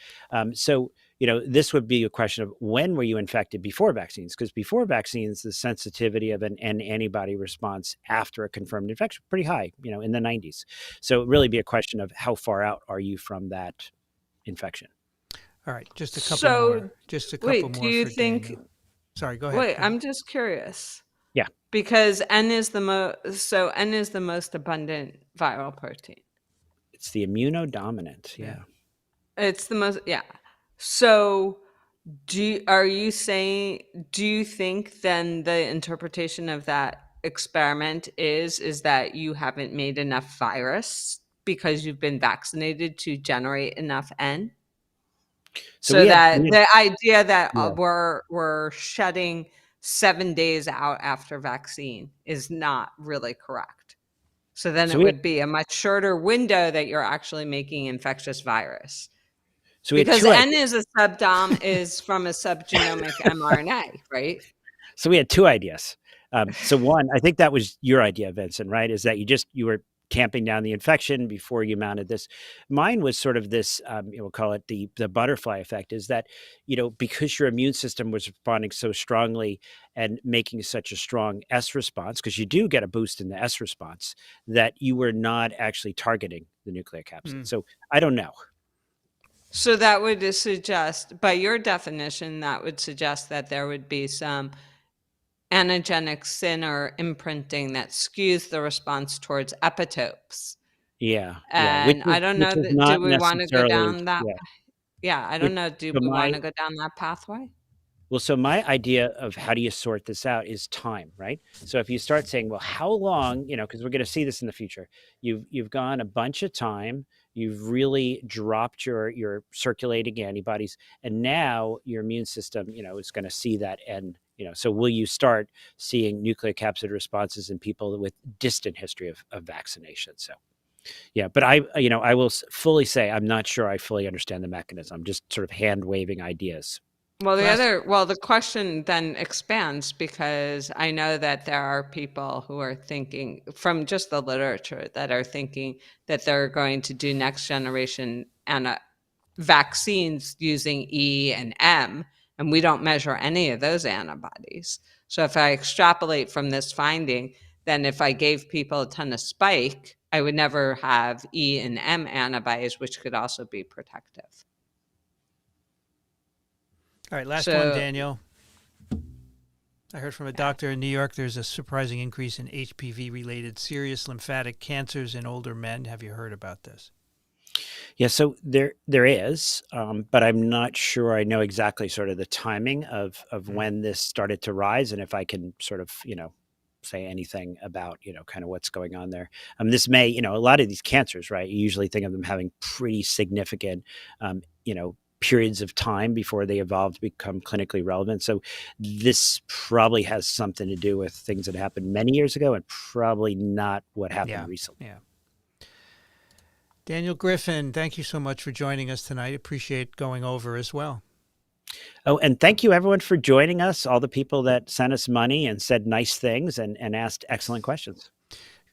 So, this would be a question of when were you infected before vaccines? Because before vaccines, the sensitivity of an N antibody response after a confirmed infection, pretty high, in the 90s. So it would really be a question of how far out are you from that infection? All right, just a couple more. Wait, do you think? Daniel. Sorry, go ahead. Wait, I'm just curious. Yeah, because N is the most abundant viral protein. It's the immunodominant. Yeah, it's the most. Yeah. So, do you think then the interpretation of that experiment is that you haven't made enough virus because you've been vaccinated to generate enough N? So the idea that we're shedding 7 days out after vaccine is not really correct. So then it would be a much shorter window that you're actually making infectious virus. So because N is is from a subgenomic mRNA, right? So we had two ideas. So one, I think that was your idea, Vincent, right? Is that you were tamping down the infection before you mounted this. Mine was sort of this, we'll call it the butterfly effect, is that, because your immune system was responding so strongly and making such a strong S response, because you do get a boost in the S response, that you were not actually targeting the nucleocapsid. So I don't know. So that would suggest, by your definition, that would suggest that there would be some antigenic sin or imprinting that skews the response towards epitopes. Yeah. And I don't know, do we want to go down that? Yeah, I don't know. Do we want to go down that pathway? Well, so my idea of how do you sort this out is time, right? So if you start saying, well, how long, because we're going to see this in the future, you've gone a bunch of time, you've really dropped your circulating antibodies, and now your immune system, is going to see that and so will you start seeing nucleocapsid responses in people with distant history of vaccination? So, yeah, but I will fully say I'm not sure I fully understand the mechanism. I'm just sort of hand waving ideas. Well, the question then expands because I know that there are people who are thinking from just the literature that are thinking that they're going to do next generation vaccines using E and M. And we don't measure any of those antibodies. So if I extrapolate from this finding, then if I gave people a ton of spike I would never have E and M antibodies, which could also be protective. All right, last one, Daniel. I heard from a doctor in New York there's a surprising increase in HPV-related serious lymphatic cancers in older men. Have you heard about this? Yeah, so there is, but I'm not sure I know exactly sort of the timing of when this started to rise, and if I can sort of, say anything about, kind of what's going on there. This may, a lot of these cancers, right? You usually think of them having pretty significant, periods of time before they evolve to become clinically relevant. So this probably has something to do with things that happened many years ago and probably not what happened recently. Yeah. Daniel Griffin, thank you so much for joining us tonight. Appreciate going over as well. Oh, and thank you everyone for joining us, all the people that sent us money and said nice things and asked excellent questions.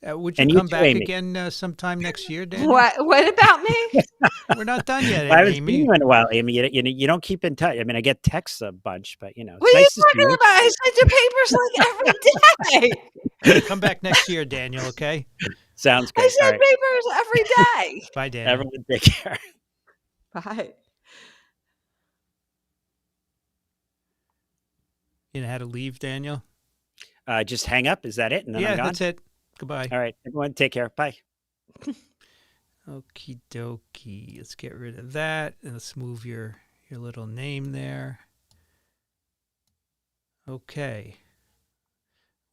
Would you come back again sometime next year, Daniel? What about me? We're not done yet, I haven't Amy. seen you in a while, Amy. You don't keep in touch. I mean, I get texts a bunch, but what are you talking about? I send you papers like every day. Come back next year, Daniel, okay? Sounds good. I send papers every day. Bye, Daniel. Everyone take care. Bye. You know how to leave, Daniel? Just hang up. Is that it? And then I'm gone? That's it. Goodbye. All right. Everyone take care. Bye. Okie dokie. Let's get rid of that. And let's move your little name there. Okay.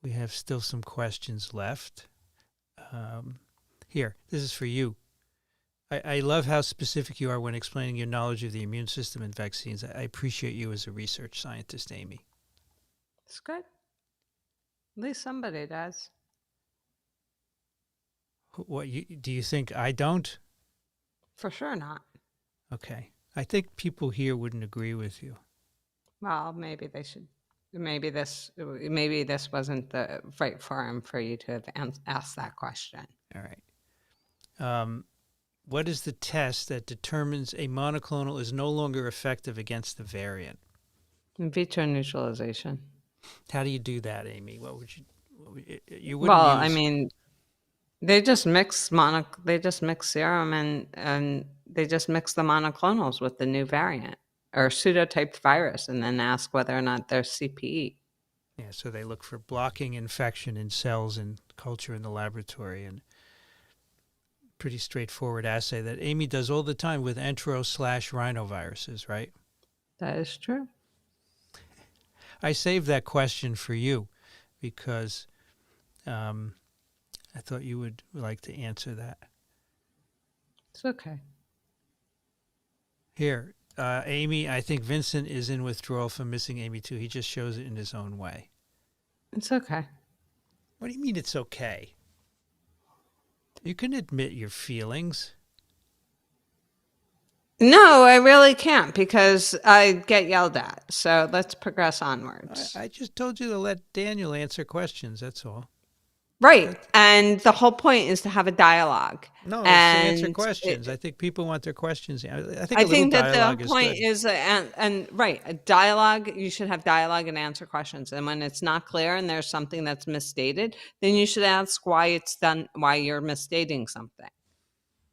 We have still some questions left. Here, this is for you. I love how specific you are when explaining your knowledge of the immune system and vaccines. I appreciate you as a research scientist, Amy. It's good. At least somebody does. What do you think I don't? For sure not. Okay. I think people here wouldn't agree with you. Well, maybe they should. Maybe this wasn't the right forum for you to have asked that question. All right. What is the test that determines a monoclonal is no longer effective against the variant? In vitro neutralization. How do you do that, Amy? What would you? Well, I mean, they just mix serum and they just mix the monoclonals with the new variant or pseudotyped virus, and then ask whether or not they're CPE. Yeah, so they look for blocking infection in cells and culture in the laboratory, and pretty straightforward assay that Amy does all the time with entero/rhinoviruses, right? That is true. I saved that question for you because I thought you would like to answer that. It's okay. Here, Amy, I think Vincent is in withdrawal from missing Amy too. He just shows it in his own way. It's okay. What do you mean it's okay? You can admit your feelings. No, I really can't because I get yelled at. So let's progress onwards. I just told you to let Daniel answer questions. That's all. Right. And the whole point is to have a dialogue. No, it's to answer questions. I think people want their questions. I think that the point is, right, a dialogue, you should have dialogue and answer questions. And when it's not clear and there's something that's misstated, then you should ask why it's done, why you're misstating something.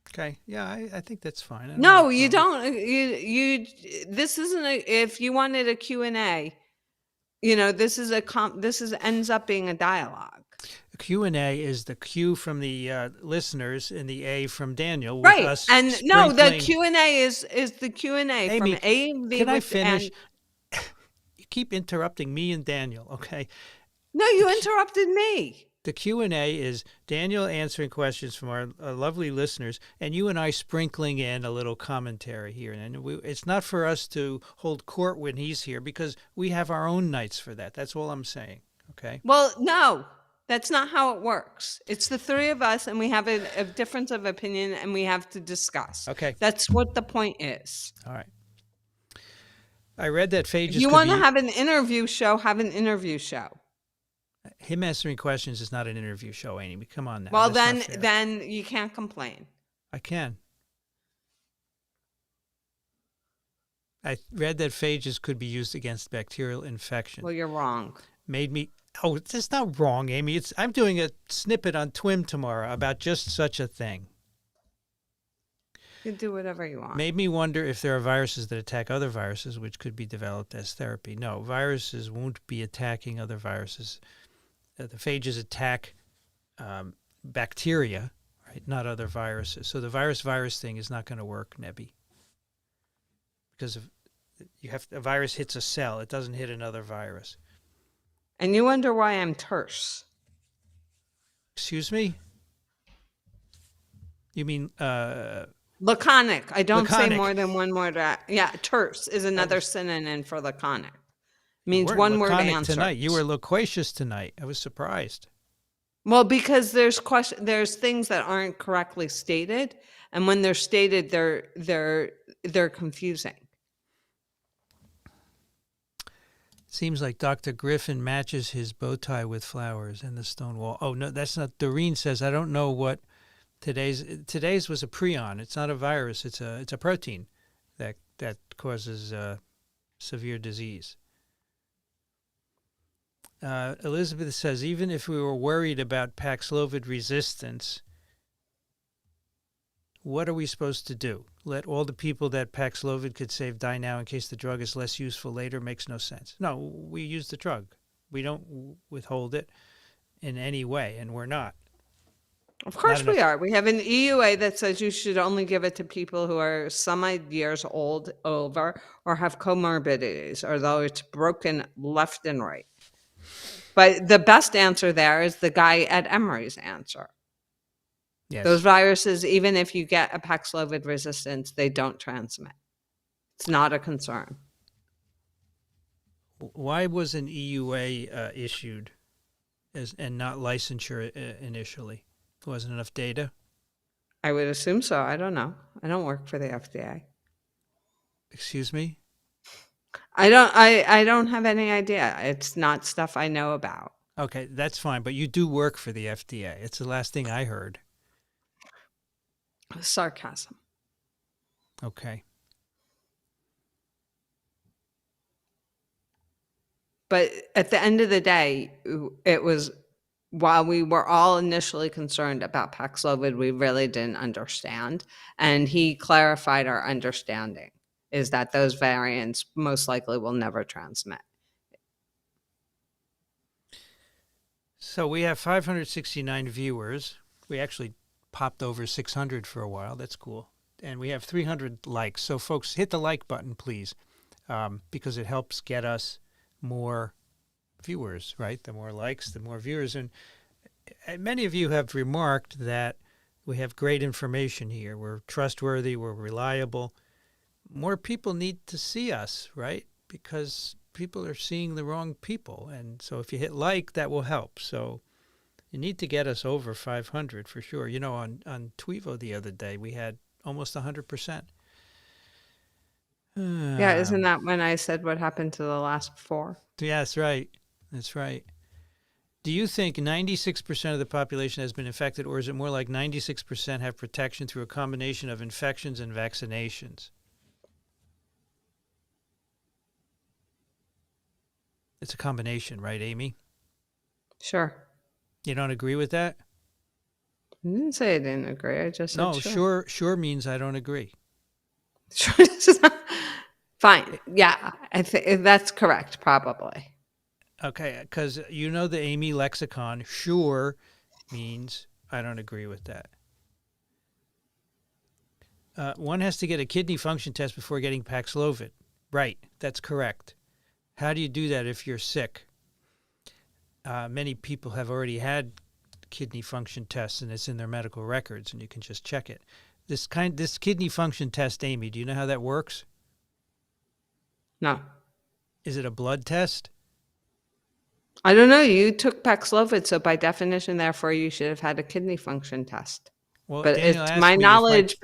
Okay. Yeah, I think that's fine. No, you don't. This isn't if you wanted a Q&A, this ends up being a dialogue. Q&A is the Q from the listeners and the A from Daniel. With right. Us and no, the Q&A is the Q&A Amy, from A&V. Can I finish? You keep interrupting me and Daniel, okay? No, you interrupted me. The Q&A is Daniel answering questions from our lovely listeners and you and I sprinkling in a little commentary here. And it's not for us to hold court when he's here because we have our own nights for that. That's all I'm saying, okay? Well, no. That's not how it works. It's the three of us, and we have a difference of opinion, and we have to discuss. Okay. That's what the point is. All right. I read that phages. If you want to have an interview show, have an interview show. Him answering questions is not an interview show, Amy. Come on now. Well, then you can't complain. I can. I read that phages could be used against bacterial infection. Well, you're wrong. Oh, it's not wrong, Amy. I'm doing a snippet on TWIM tomorrow about just such a thing. You can do whatever you want. Made me wonder if there are viruses that attack other viruses, which could be developed as therapy. No, viruses won't be attacking other viruses. The phages attack bacteria, right? Not other viruses. So the virus thing is not going to work, Nebby, because a virus hits a cell. It doesn't hit another virus. And you wonder why I'm terse. Excuse me? You mean laconic? I don't laconic. Say more than one word. Yeah, terse is another synonym for laconic. Means one word answer. Tonight. You were loquacious tonight. I was surprised. Well, because there's things that aren't correctly stated, and when they're stated, they're confusing. Seems like Dr. Griffin matches his bow tie with flowers and the stone wall. Oh, no, that's not. Doreen says, I don't know what today's was a prion. It's not a virus. It's a protein that causes severe disease. Elizabeth says, even if we were worried about Paxlovid resistance, what are we supposed to do? Let all the people that Paxlovid could save die now in case the drug is less useful later? Makes no sense. No, we use the drug. We don't withhold it in any way, and we're not. Of course we are. We have an EUA that says you should only give it to people who are some years old, over, or have comorbidities, or though it's broken left and right. But the best answer there is the guy at Emory's answer. Yes. Those viruses, even if you get a Paxlovid resistance, they don't transmit. It's not a concern. Why was an EUA issued and not licensure initially? Wasn't enough data? I would assume so. I don't know. I don't work for the FDA. Excuse me? I don't have any idea. It's not stuff I know about. Okay, that's fine. But you do work for the FDA. It's the last thing I heard. Sarcasm. Okay. But at the end of the day, it was, while we were all initially concerned about Paxlovid, we really didn't understand. And he clarified our understanding, is that those variants most likely will never transmit. So we have 569 viewers. We actually popped over 600 for a while. That's cool. And we have 300 likes. So folks, hit the like button, please, because it helps get us more viewers, right? The more likes, the more viewers. And many of you have remarked that we have great information here. We're trustworthy. We're reliable. More people need to see us, right? Because people are seeing the wrong people. And so if you hit like, that will help. So you need to get us over 500 for sure. You know, on Tweevo the other day, we had almost 100%. Yeah, isn't that when I said what happened to the last 4? Yeah, that's right. That's right. Do you think 96% of the population has been infected, or is it more like 96% have protection through a combination of infections and vaccinations? It's a combination, right, Amy? Sure. You don't agree with that? I didn't say I didn't agree. I just said sure. Sure means I don't agree. Fine. Yeah, I think that's correct, probably. Okay, because you know the Amy lexicon, sure means I don't agree with that. One has to get a kidney function test before getting Paxlovid. Right, that's correct. How do you do that if you're sick? Many people have already had kidney function tests, and it's in their medical records, and you can just check it. This kidney function test, Amy, do you know how that works? No. Is it a blood test? I don't know. You took Paxlovid, so by definition, therefore, you should have had a kidney function test. Well, but to my knowledge,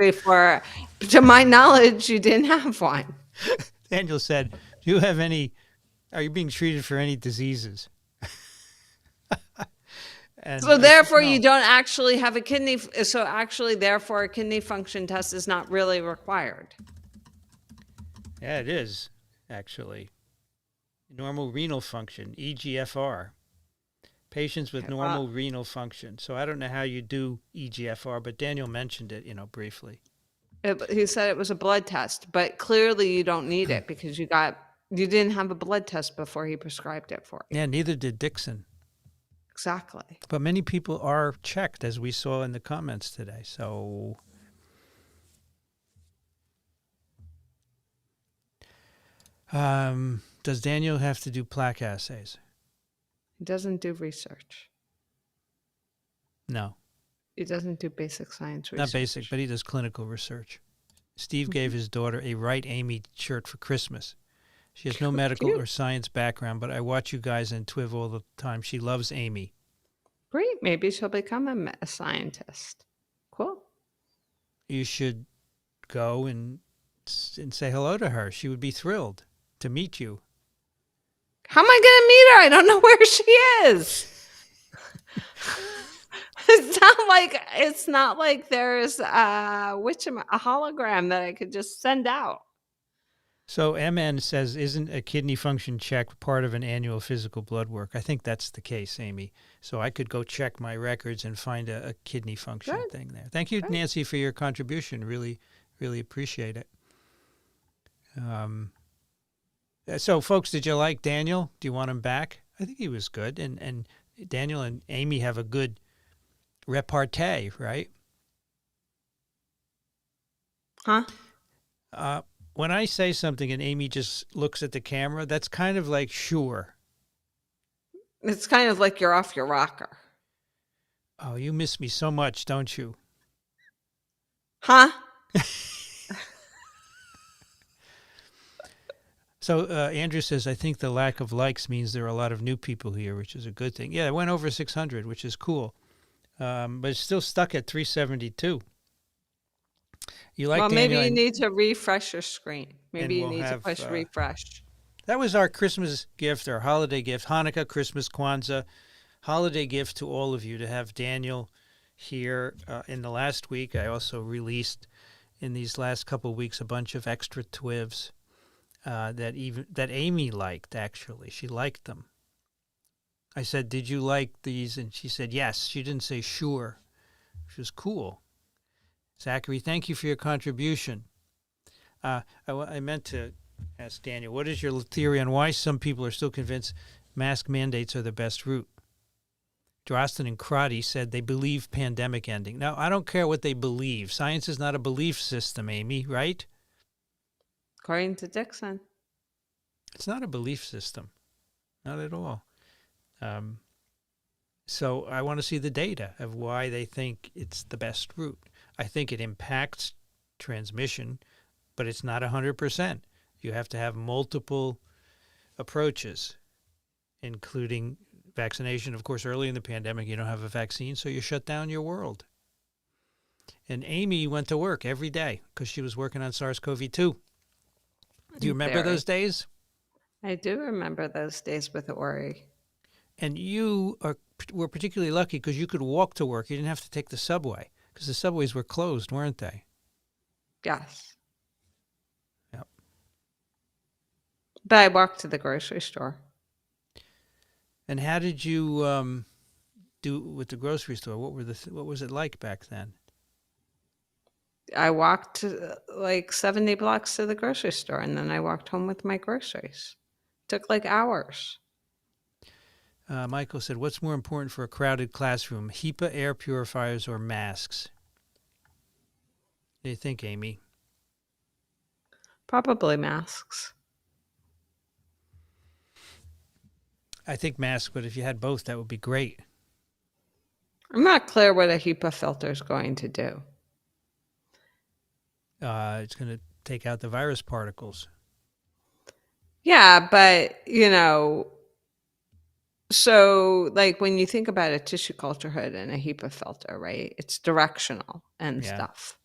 you didn't have one. Daniel said, "Do you have any? Are you being treated for any diseases?" So therefore, you don't actually have a kidney. So actually, therefore, a kidney function test is not really required. Yeah, it is actually. Normal renal function, EGFR. Patients with normal renal function. So I don't know how you do EGFR, but Daniel mentioned it, briefly. He said it was a blood test, but clearly you don't need it because you didn't have a blood test before he prescribed it for you. Yeah, neither did Dixon. Exactly. But many people are checked, as we saw in the comments today. So does Daniel have to do plaque assays? He doesn't do research. No. He doesn't do basic science research. Not basic, but he does clinical research. Steve gave his daughter a Right Amy shirt for Christmas. She has no medical or science background, but I watch you guys and Twiv all the time. She loves Amy. Great. Maybe she'll become a scientist. Cool. You should go and say hello to her. She would be thrilled to meet you. How am I going to meet her? I don't know where she is. It's not like there's a hologram that I could just send out. So MN says, isn't a kidney function check part of an annual physical blood work? I think that's the case, Amy. So I could go check my records and find a kidney function thing there. Thank you, Nancy, for your contribution. Really, really appreciate it. So, folks, did you like Daniel? Do you want him back? I think he was good. And Daniel and Amy have a good repartee, right? Huh? When I say something and Amy just looks at the camera, that's kind of like sure. It's kind of like you're off your rocker. Oh, you miss me so much, don't you? Huh? So Andrew says, I think the lack of likes means there are a lot of new people here, which is a good thing. Yeah, it went over 600, which is cool. But it's still stuck at 372. You like Daniel? Maybe you need to refresh your screen. Maybe you need to push refresh. That was our Christmas gift, our holiday gift, Hanukkah, Christmas, Kwanzaa, holiday gift to all of you to have Daniel here. In the last week, I also released in these last couple of weeks a bunch of extra TWIVs that Amy liked, actually. She liked them. I said, did you like these? And she said, yes. She didn't say sure, which was cool. Zachary, thank you for your contribution. I meant to ask Daniel, what is your theory on why some people are still convinced mask mandates are the best route? Drosten and Crotty said they believe pandemic ending. Now, I don't care what they believe. Science is not a belief system, Amy, right? According to Dixon. It's not a belief system. Not at all. So I want to see the data of why they think it's the best route. I think it impacts transmission, but it's not 100%. You have to have multiple approaches, including vaccination. Of course, early in the pandemic, you don't have a vaccine, so you shut down your world. And Amy went to work every day because she was working on SARS-CoV-2. Do you remember those days? I do remember those days with Ori. And you were particularly lucky because you could walk to work. You didn't have to take the subway because the subways were closed, weren't they? Yes. Yep. But I walked to the grocery store. And how did you do with the grocery store? What was it like back then? I walked like 70 blocks to the grocery store, and then I walked home with my groceries. It took like hours. Michael said, what's more important for a crowded classroom, HEPA air purifiers or masks? What do you think, Amy? Probably masks. I think masks, but if you had both, that would be great. I'm not clear what a HEPA filter is going to do. It's going to take out the virus particles. Yeah, but, so like when you think about a tissue culture hood and a HEPA filter, right? It's directional and stuff.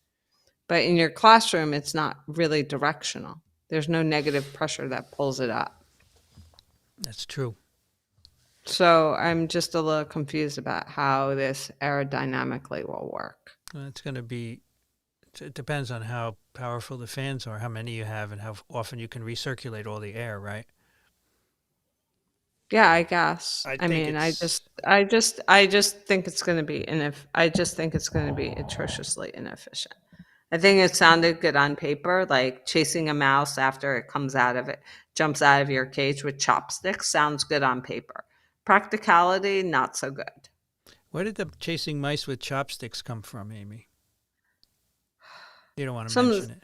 But in your classroom, it's not really directional. There's no negative pressure that pulls it up. That's true. So I'm just a little confused about how this aerodynamically will work. Well, it's going to be, it depends on how powerful the fans are, how many you have, and how often you can recirculate all the air, right? Yeah, I guess. I I think mean, it's I just think it's going to be I just think it's going to be atrociously inefficient. I think it sounded good on paper, like chasing a mouse after it jumps out of your cage with chopsticks sounds good on paper. Practicality, not so good. Where did the chasing mice with chopsticks come from, Amy? You don't want to Some mention it.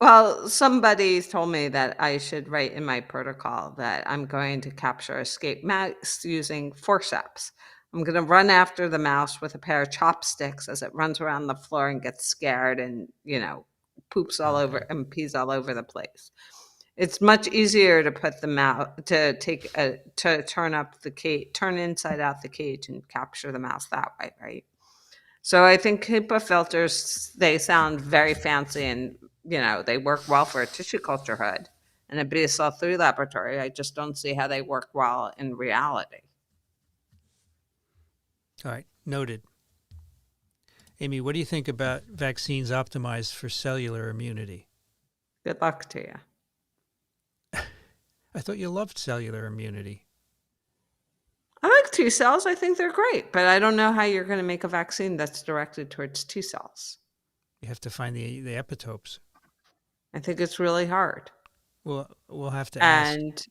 Well, somebody told me that I should write in my protocol that I'm going to capture escape mouse using forceps. I'm going to run after the mouse with a pair of chopsticks as it runs around the floor and gets scared and, poops all over and pees all over the place. It's much easier to put the mouse to turn inside out the cage and capture the mouse that way, right? So I think HIPAA filters, they sound very fancy and, they work well for a tissue culture hood and a BSL-3 laboratory. I just don't see how they work well in reality. All right, noted. Amy, what do you think about vaccines optimized for cellular immunity? Good luck to you. I thought you loved cellular immunity. I like T cells. I think they're great, but I don't know how you're going to make a vaccine that's directed towards T cells. You have to find the epitopes. I think it's really hard. Well, we'll have to ask. And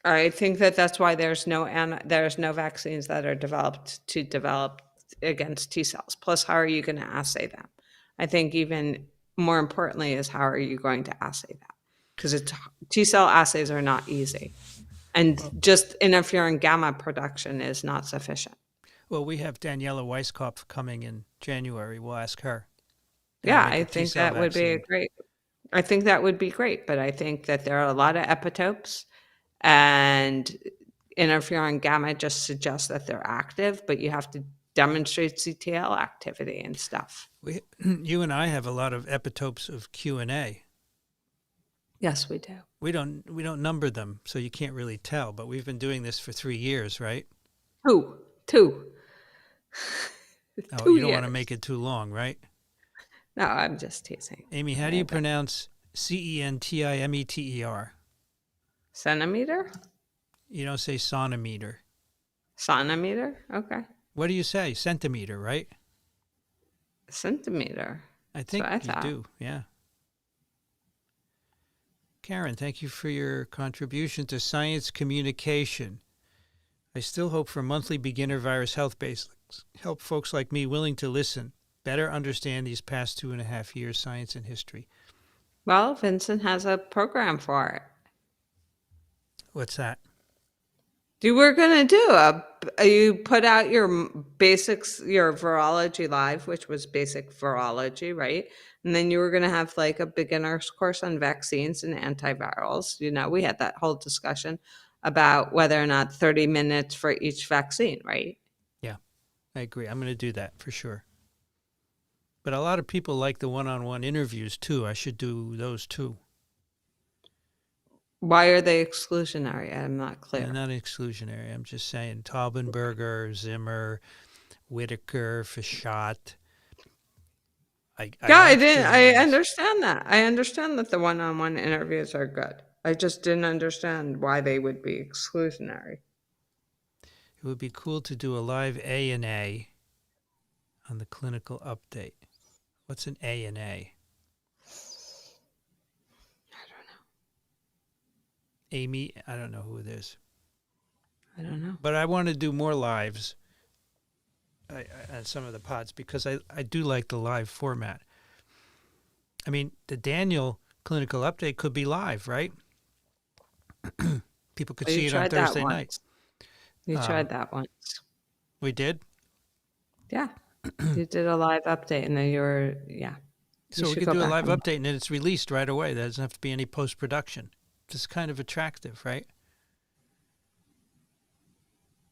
I think that's why there's no vaccines that are developed against T cells. Plus, how are you going to assay them? I think even more importantly is how are you going to assay that? Because T cell assays are not easy, and just interferon gamma production is not sufficient. Well, we have Daniela Weisskopf coming in January. We'll ask her. Yeah, I think that would be great. I think that would be great, but I think that there are a lot of epitopes, and interferon gamma just suggests that they're active, but you have to demonstrate CTL activity and stuff. You and I have a lot of epitopes of Q&A. Yes, we do. We don't number them, so you can't really tell, but we've been doing this for 3 years, right? Two. Oh, you don't want to make it too long, right? No, I'm just teasing. Amy, how do you pronounce CENTIMETER? Centimeter? You don't say sonometer. Sonometer? Okay. What do you say? Centimeter, right? Centimeter. I think you do, yeah. Karen, thank you for your contribution to science communication. I still hope for monthly beginner virus health basics. Help folks like me willing to listen better understand these past 2.5 years science and history. Well, Vincent has a program for it. What's that? You were going to you put out your basics, your Virology Live, which was basic virology, right? And then you were going to have like a beginner's course on vaccines and antivirals. We had that whole discussion about whether or not 30 minutes for each vaccine, right? Yeah, I agree. I'm going to do that for sure. But a lot of people like the one-on-one interviews too. I should do those too. Why are they exclusionary? I'm not clear. They're not exclusionary. I'm just saying Taubenberger, Zimmer, Whitaker, Fischott. I understand that. I understand that the one-on-one interviews are good. I just didn't understand why they would be exclusionary. It would be cool to do a live A&A on the clinical update. What's an A&A? I don't know. Amy, I don't know who it is. I don't know. But I want to do more lives on some of the pods because I do like the live format. I mean, the Daniel clinical update could be live, right? People could see it on Thursday night. You tried that once. We did? Yeah. You did a live update and then So we could do a live update and then it's released right away. There doesn't have to be any post-production. It's kind of attractive, right?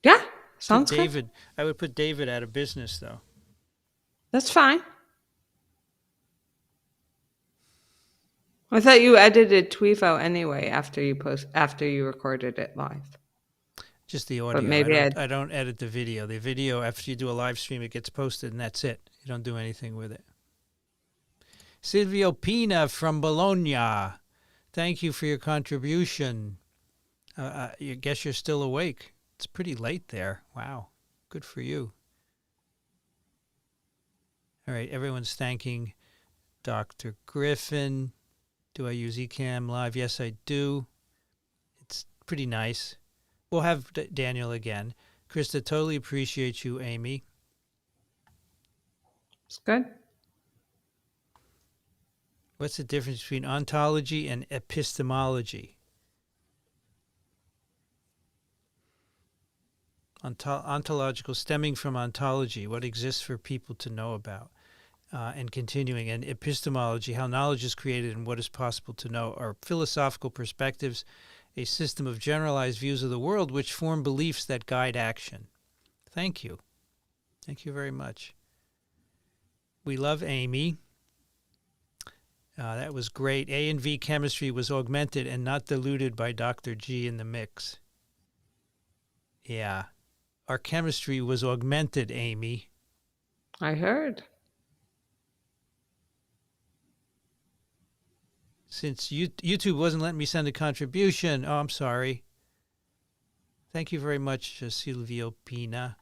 Yeah. Sounds good. David, I would put David out of business though. That's fine. I thought you edited TWEVO anyway after you recorded it live. Just the audio. But maybe I don't edit the video. The video, after you do a live stream, it gets posted and that's it. You don't do anything with it. Silvio Pina from Bologna. Thank you for your contribution. I guess you're still awake. It's pretty late there. Wow. Good for you. All right. Everyone's thanking Dr. Griffin. Do I use eCam Live? Yes, I do. It's pretty nice. We'll have Daniel again. Krista, totally appreciate you, Amy. It's good. What's the difference between ontology and epistemology? Ontological, stemming from ontology, what exists for people to know about, and continuing. And epistemology, how knowledge is created and what is possible to know, are philosophical perspectives, a system of generalized views of the world which form beliefs that guide action. Thank you. Thank you very much. We love Amy. That was great. A&V chemistry was augmented and not diluted by Dr. G in the mix. Yeah. Our chemistry was augmented, Amy. I heard. Since YouTube wasn't letting me send a contribution. Oh, I'm sorry. Thank you very much, Silvio Pina.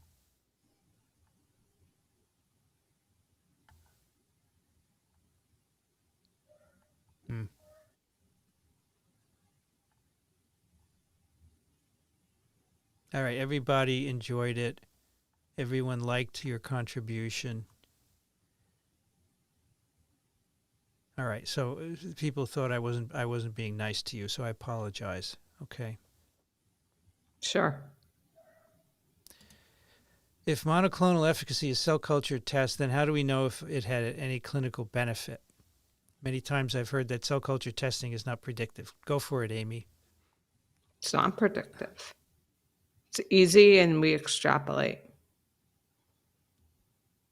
All right, everybody enjoyed it. Everyone liked your contribution. All right, so people thought I wasn't being nice to you, so I apologize. Okay. Sure. If monoclonal efficacy is cell culture test, then how do we know if it had any clinical benefit? Many times I've heard that cell culture testing is not predictive. Go for it, Amy. It's not predictive. It's easy, and we extrapolate.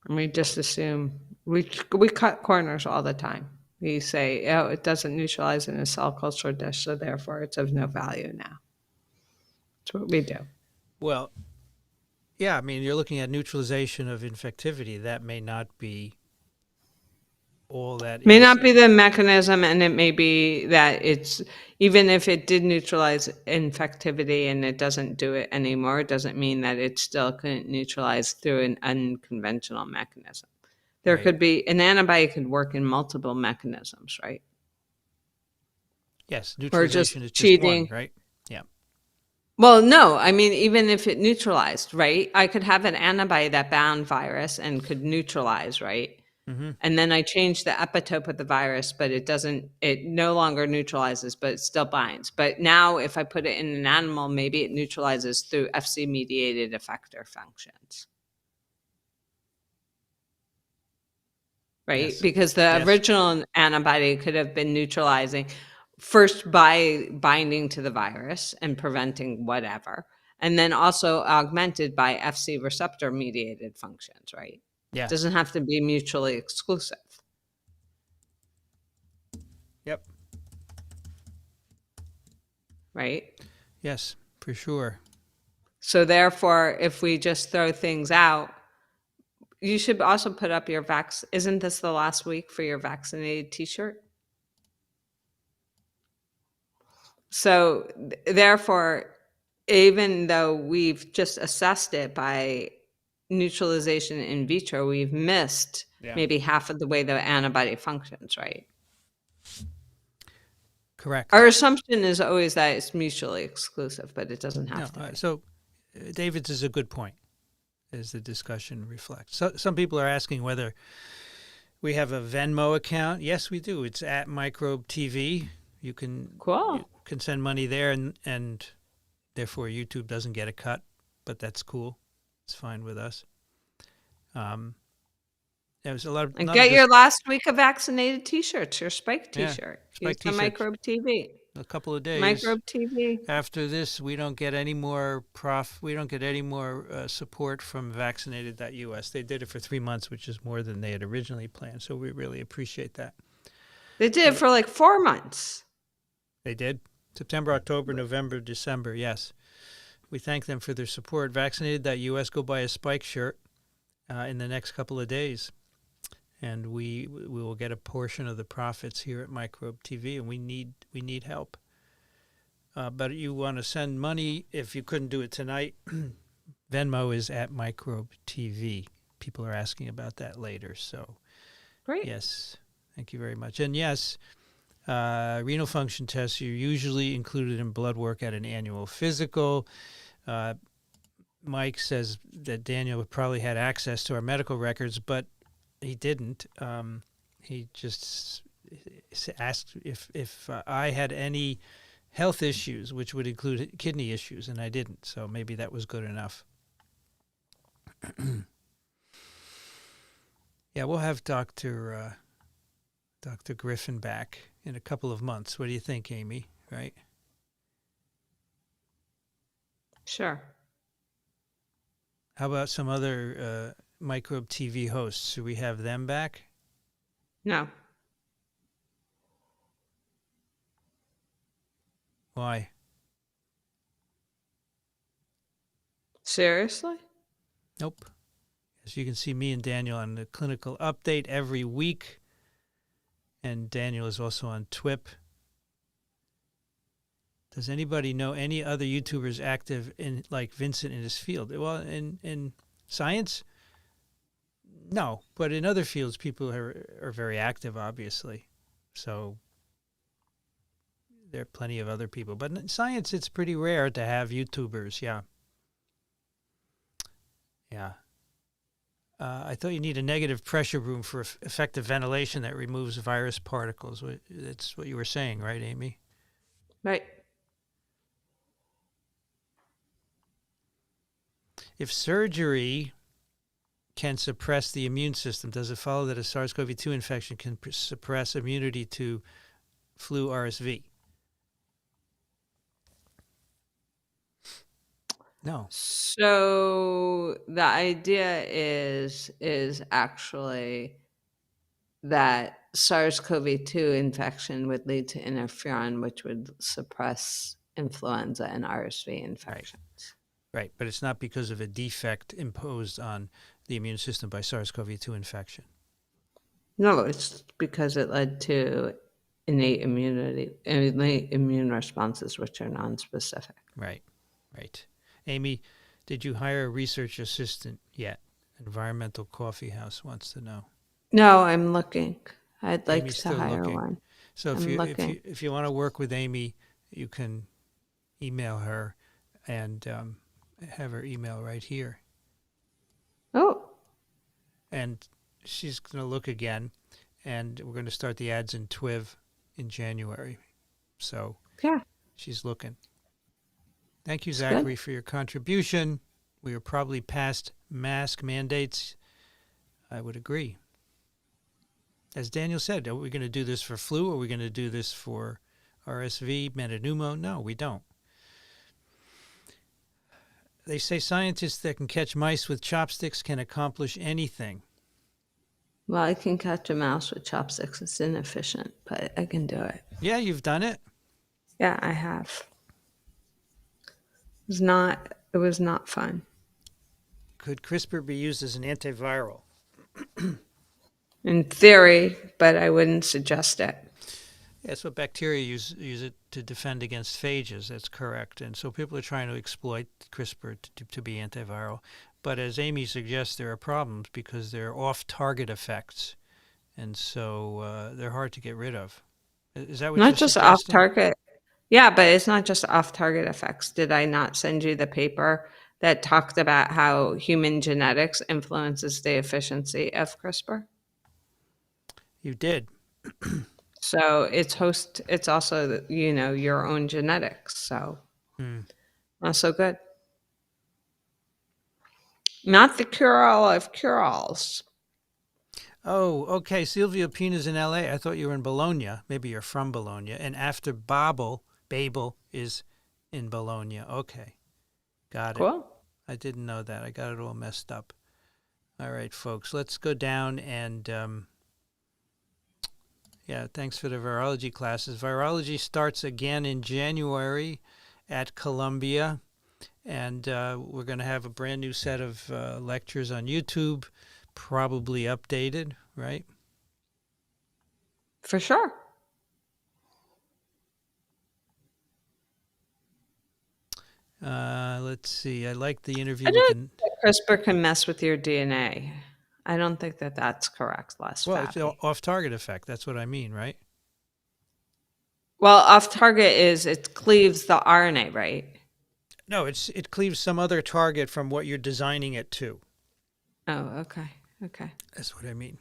And we just assume, we cut corners all the time. We say, oh, it doesn't neutralize in a cell culture dish, so therefore it's of no value now. That's what we do. Well, yeah, I mean, you're looking at neutralization of infectivity. That may not be all that may not be the mechanism, and it may be that it's, even if it did neutralize infectivity and it doesn't do it anymore, it doesn't mean that it still couldn't neutralize through an unconventional mechanism. There Right. could be, an antibody could work in multiple mechanisms, right? Yes, neutralization is just cheating. one, right? Yeah. Well, no, I mean, even if it neutralized, right? I could have an antibody that bound virus and could neutralize, right? Mm-hmm. And then I change the epitope of the virus, but it no longer neutralizes, but it still binds. But now if I put it in an animal, maybe it neutralizes through Fc-mediated effector functions. Right? Yes. Because the original antibody could have been neutralizing first by binding to the virus and preventing whatever, and then also augmented by Fc receptor mediated functions, right? Yeah. It doesn't have to be mutually exclusive. Yep. Right? Yes, for sure. So therefore, if we just throw things out, you should also put up your isn't this the last week for your vaccinated t-shirt? So therefore, even though we've just assessed it by neutralization in vitro, we've missed maybe half of the way the antibody functions, right? Correct. Our assumption is always that it's mutually exclusive, but it doesn't have to be. So David's is a good point, as the discussion reflects. So some people are asking whether we have a Venmo account. Yes, we do. It's at Microbe TV. You can Cool. You can send money there, and therefore YouTube doesn't get a cut, but that's cool. It's fine with us. There was a lot of and get your last week of vaccinated t-shirts, your Spike t-shirt. Spike Use the Microbe TV. A couple of days. Microbe TV. After this, we don't get any more support from vaccinated.us. They did it for 3 months, which is more than they had originally planned. So we really appreciate that. They did it for like 4 months. They did? September, October, November, December, yes. We thank them for their support. Vaccinated.us, go buy a Spike shirt in the next couple of days. And we will get a portion of the profits here at Microbe TV, and we need help. but you want to send money if you couldn't do it tonight. Venmo is at Microbe TV. People are asking about that later. So, great. Yes, thank you very much. And yes, renal function tests are usually included in blood work at an annual physical. Mike says that Daniel probably had access to our medical records, but he didn't. He just asked if I had any health issues, which would include kidney issues, and I didn't. So maybe that was good enough. Yeah, we'll have Dr. Griffin back in a couple of months. What do you think, Amy? Right? Sure. How about some other Microbe TV hosts? Should we have them back? No. Why? Seriously? Nope. As you can see, me and Daniel on the clinical update every week. And Daniel is also on TWIP. Does anybody know any other YouTubers active in like Vincent in his field? Well, in science, no. But in other fields, people are very active, obviously. So there are plenty of other people. But in science, it's pretty rare to have YouTubers, yeah. Yeah. I thought you need a negative pressure room for effective ventilation that removes virus particles. That's what you were saying, right, Amy? Right. If surgery can suppress the immune system, does it follow that a SARS-CoV-2 infection can suppress immunity to flu RSV? No. So the idea is actually that SARS-CoV-2 infection would lead to interferon, which would suppress influenza and RSV infections. Right, but it's not because of a defect imposed on the immune system by SARS-CoV-2 infection. No, it's because it led to innate immune responses, which are nonspecific. Right, right. Amy, did you hire a research assistant yet? Environmental Coffee House wants to know. No, I'm looking. I'd like Amy's to hire looking. one. So if you want to work with Amy, you can email her and have her email right here. Oh. And she's going to look again, and we're going to start the ads in TWIV in January. So yeah, she's looking. Thank you, Zachary, for your contribution. We are probably past mask mandates. I would agree. As Daniel said, are we going to do this for flu? Are we going to do this for RSV, metapneumo? No, we don't. They say scientists that can catch mice with chopsticks can accomplish anything. Well, I can catch a mouse with chopsticks. It's inefficient, but I can do it. Yeah, you've done it. Yeah, I have. It was not fun. Could CRISPR be used as an antiviral? In theory, but I wouldn't suggest it. Yeah, so bacteria use it to defend against phages. That's correct. And so people are trying to exploit CRISPR to be antiviral. But as Amy suggests, there are problems because there are off-target effects. And so they're hard to get rid of. Is that what not you're just suggesting? Off-target. Yeah, but it's not just off-target effects. Did I not send you the paper that talked about how human genetics influences the efficiency of CRISPR? You did. So it's also, your own genetics. So not so good. Not the cure-all of cure-alls. Oh, okay. Sylvia Pina's in L.A. I thought you were in Bologna. Maybe you're from Bologna. And after Babel is in Bologna. Okay. Got it. Cool. I didn't know that. I got it all messed up. All right, folks. Let's go down and, thanks for the virology classes. Virology starts again in January at Columbia. And we're going to have a brand new set of lectures on YouTube, probably updated, right? For sure. Let's see. I like the interview I with don't think CRISPR can mess with your DNA. I don't think that that's correct, Les Well, it's Fappy. off-target effect. That's what I mean, right? Well, off-target is it cleaves the RNA, right? No, it cleaves some other target from what you're designing it to. Oh, okay. Okay. That's what I mean.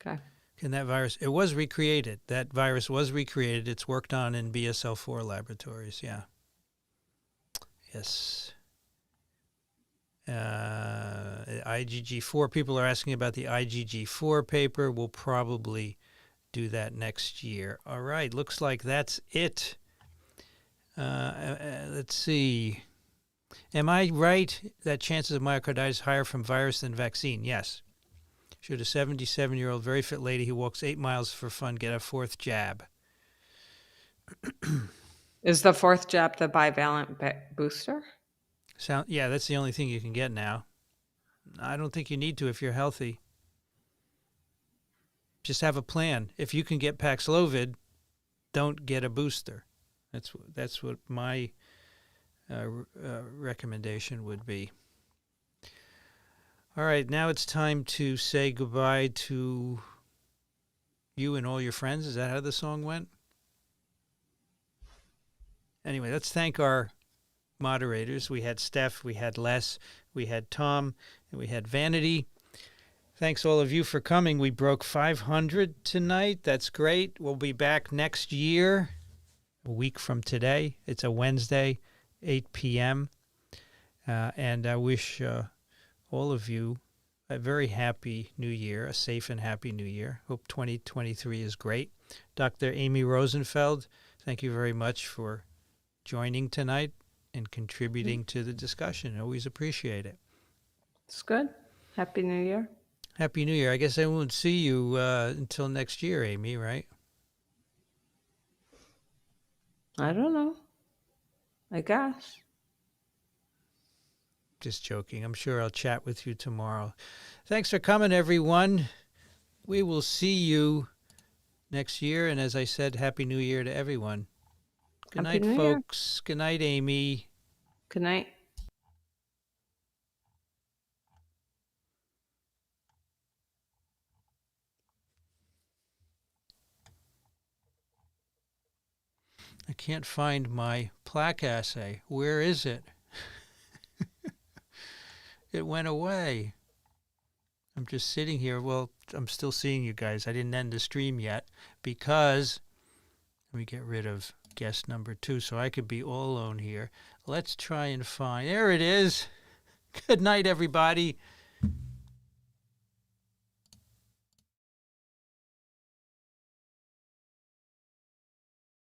Okay. Can that virus, it was recreated. That virus was recreated. It's worked on in BSL-4 laboratories, yeah. Yes. IgG4, people are asking about the IgG4 paper. We'll probably do that next year. All right, looks like that's it. Let's see. Am I right that chances of myocarditis higher from virus than vaccine? Yes. Should a 77-year-old very fit lady who walks 8 miles for fun get a 4th jab? Is the 4th jab the bivalent booster? Yeah, that's the only thing you can get now. I don't think you need to if you're healthy. Just have a plan. If you can get Paxlovid, don't get a booster. That's what my recommendation would be. All right, now it's time to say goodbye to you and all your friends. Is that how the song went? Anyway, let's thank our moderators. We had Steph, we had Les, we had Tom, and we had Vanity. Thanks all of you for coming. We broke 500 tonight. That's great. We'll be back next year, a week from today. It's a Wednesday, 8 p.m. And I wish all of you a very happy new year, a safe and happy new year. Hope 2023 is great. Dr. Amy Rosenfeld, thank you very much for joining tonight and contributing to the discussion. Always appreciate it. It's good. Happy New Year. Happy New Year. I guess I won't see you until next year, Amy, right? I don't know. I guess. Just joking. I'm sure I'll chat with you tomorrow. Thanks for coming, everyone. We will see you next year. And as I said, Happy New Year to everyone. Good night, folks. Good night, Amy. Good night. I can't find my plaque assay. Where is it? It went away. I'm just sitting here. Well, I'm still seeing you guys. I didn't end the stream yet because let me get rid of guest number 2 so I could be all alone here. Let's try and find. There it is. Good night, everybody.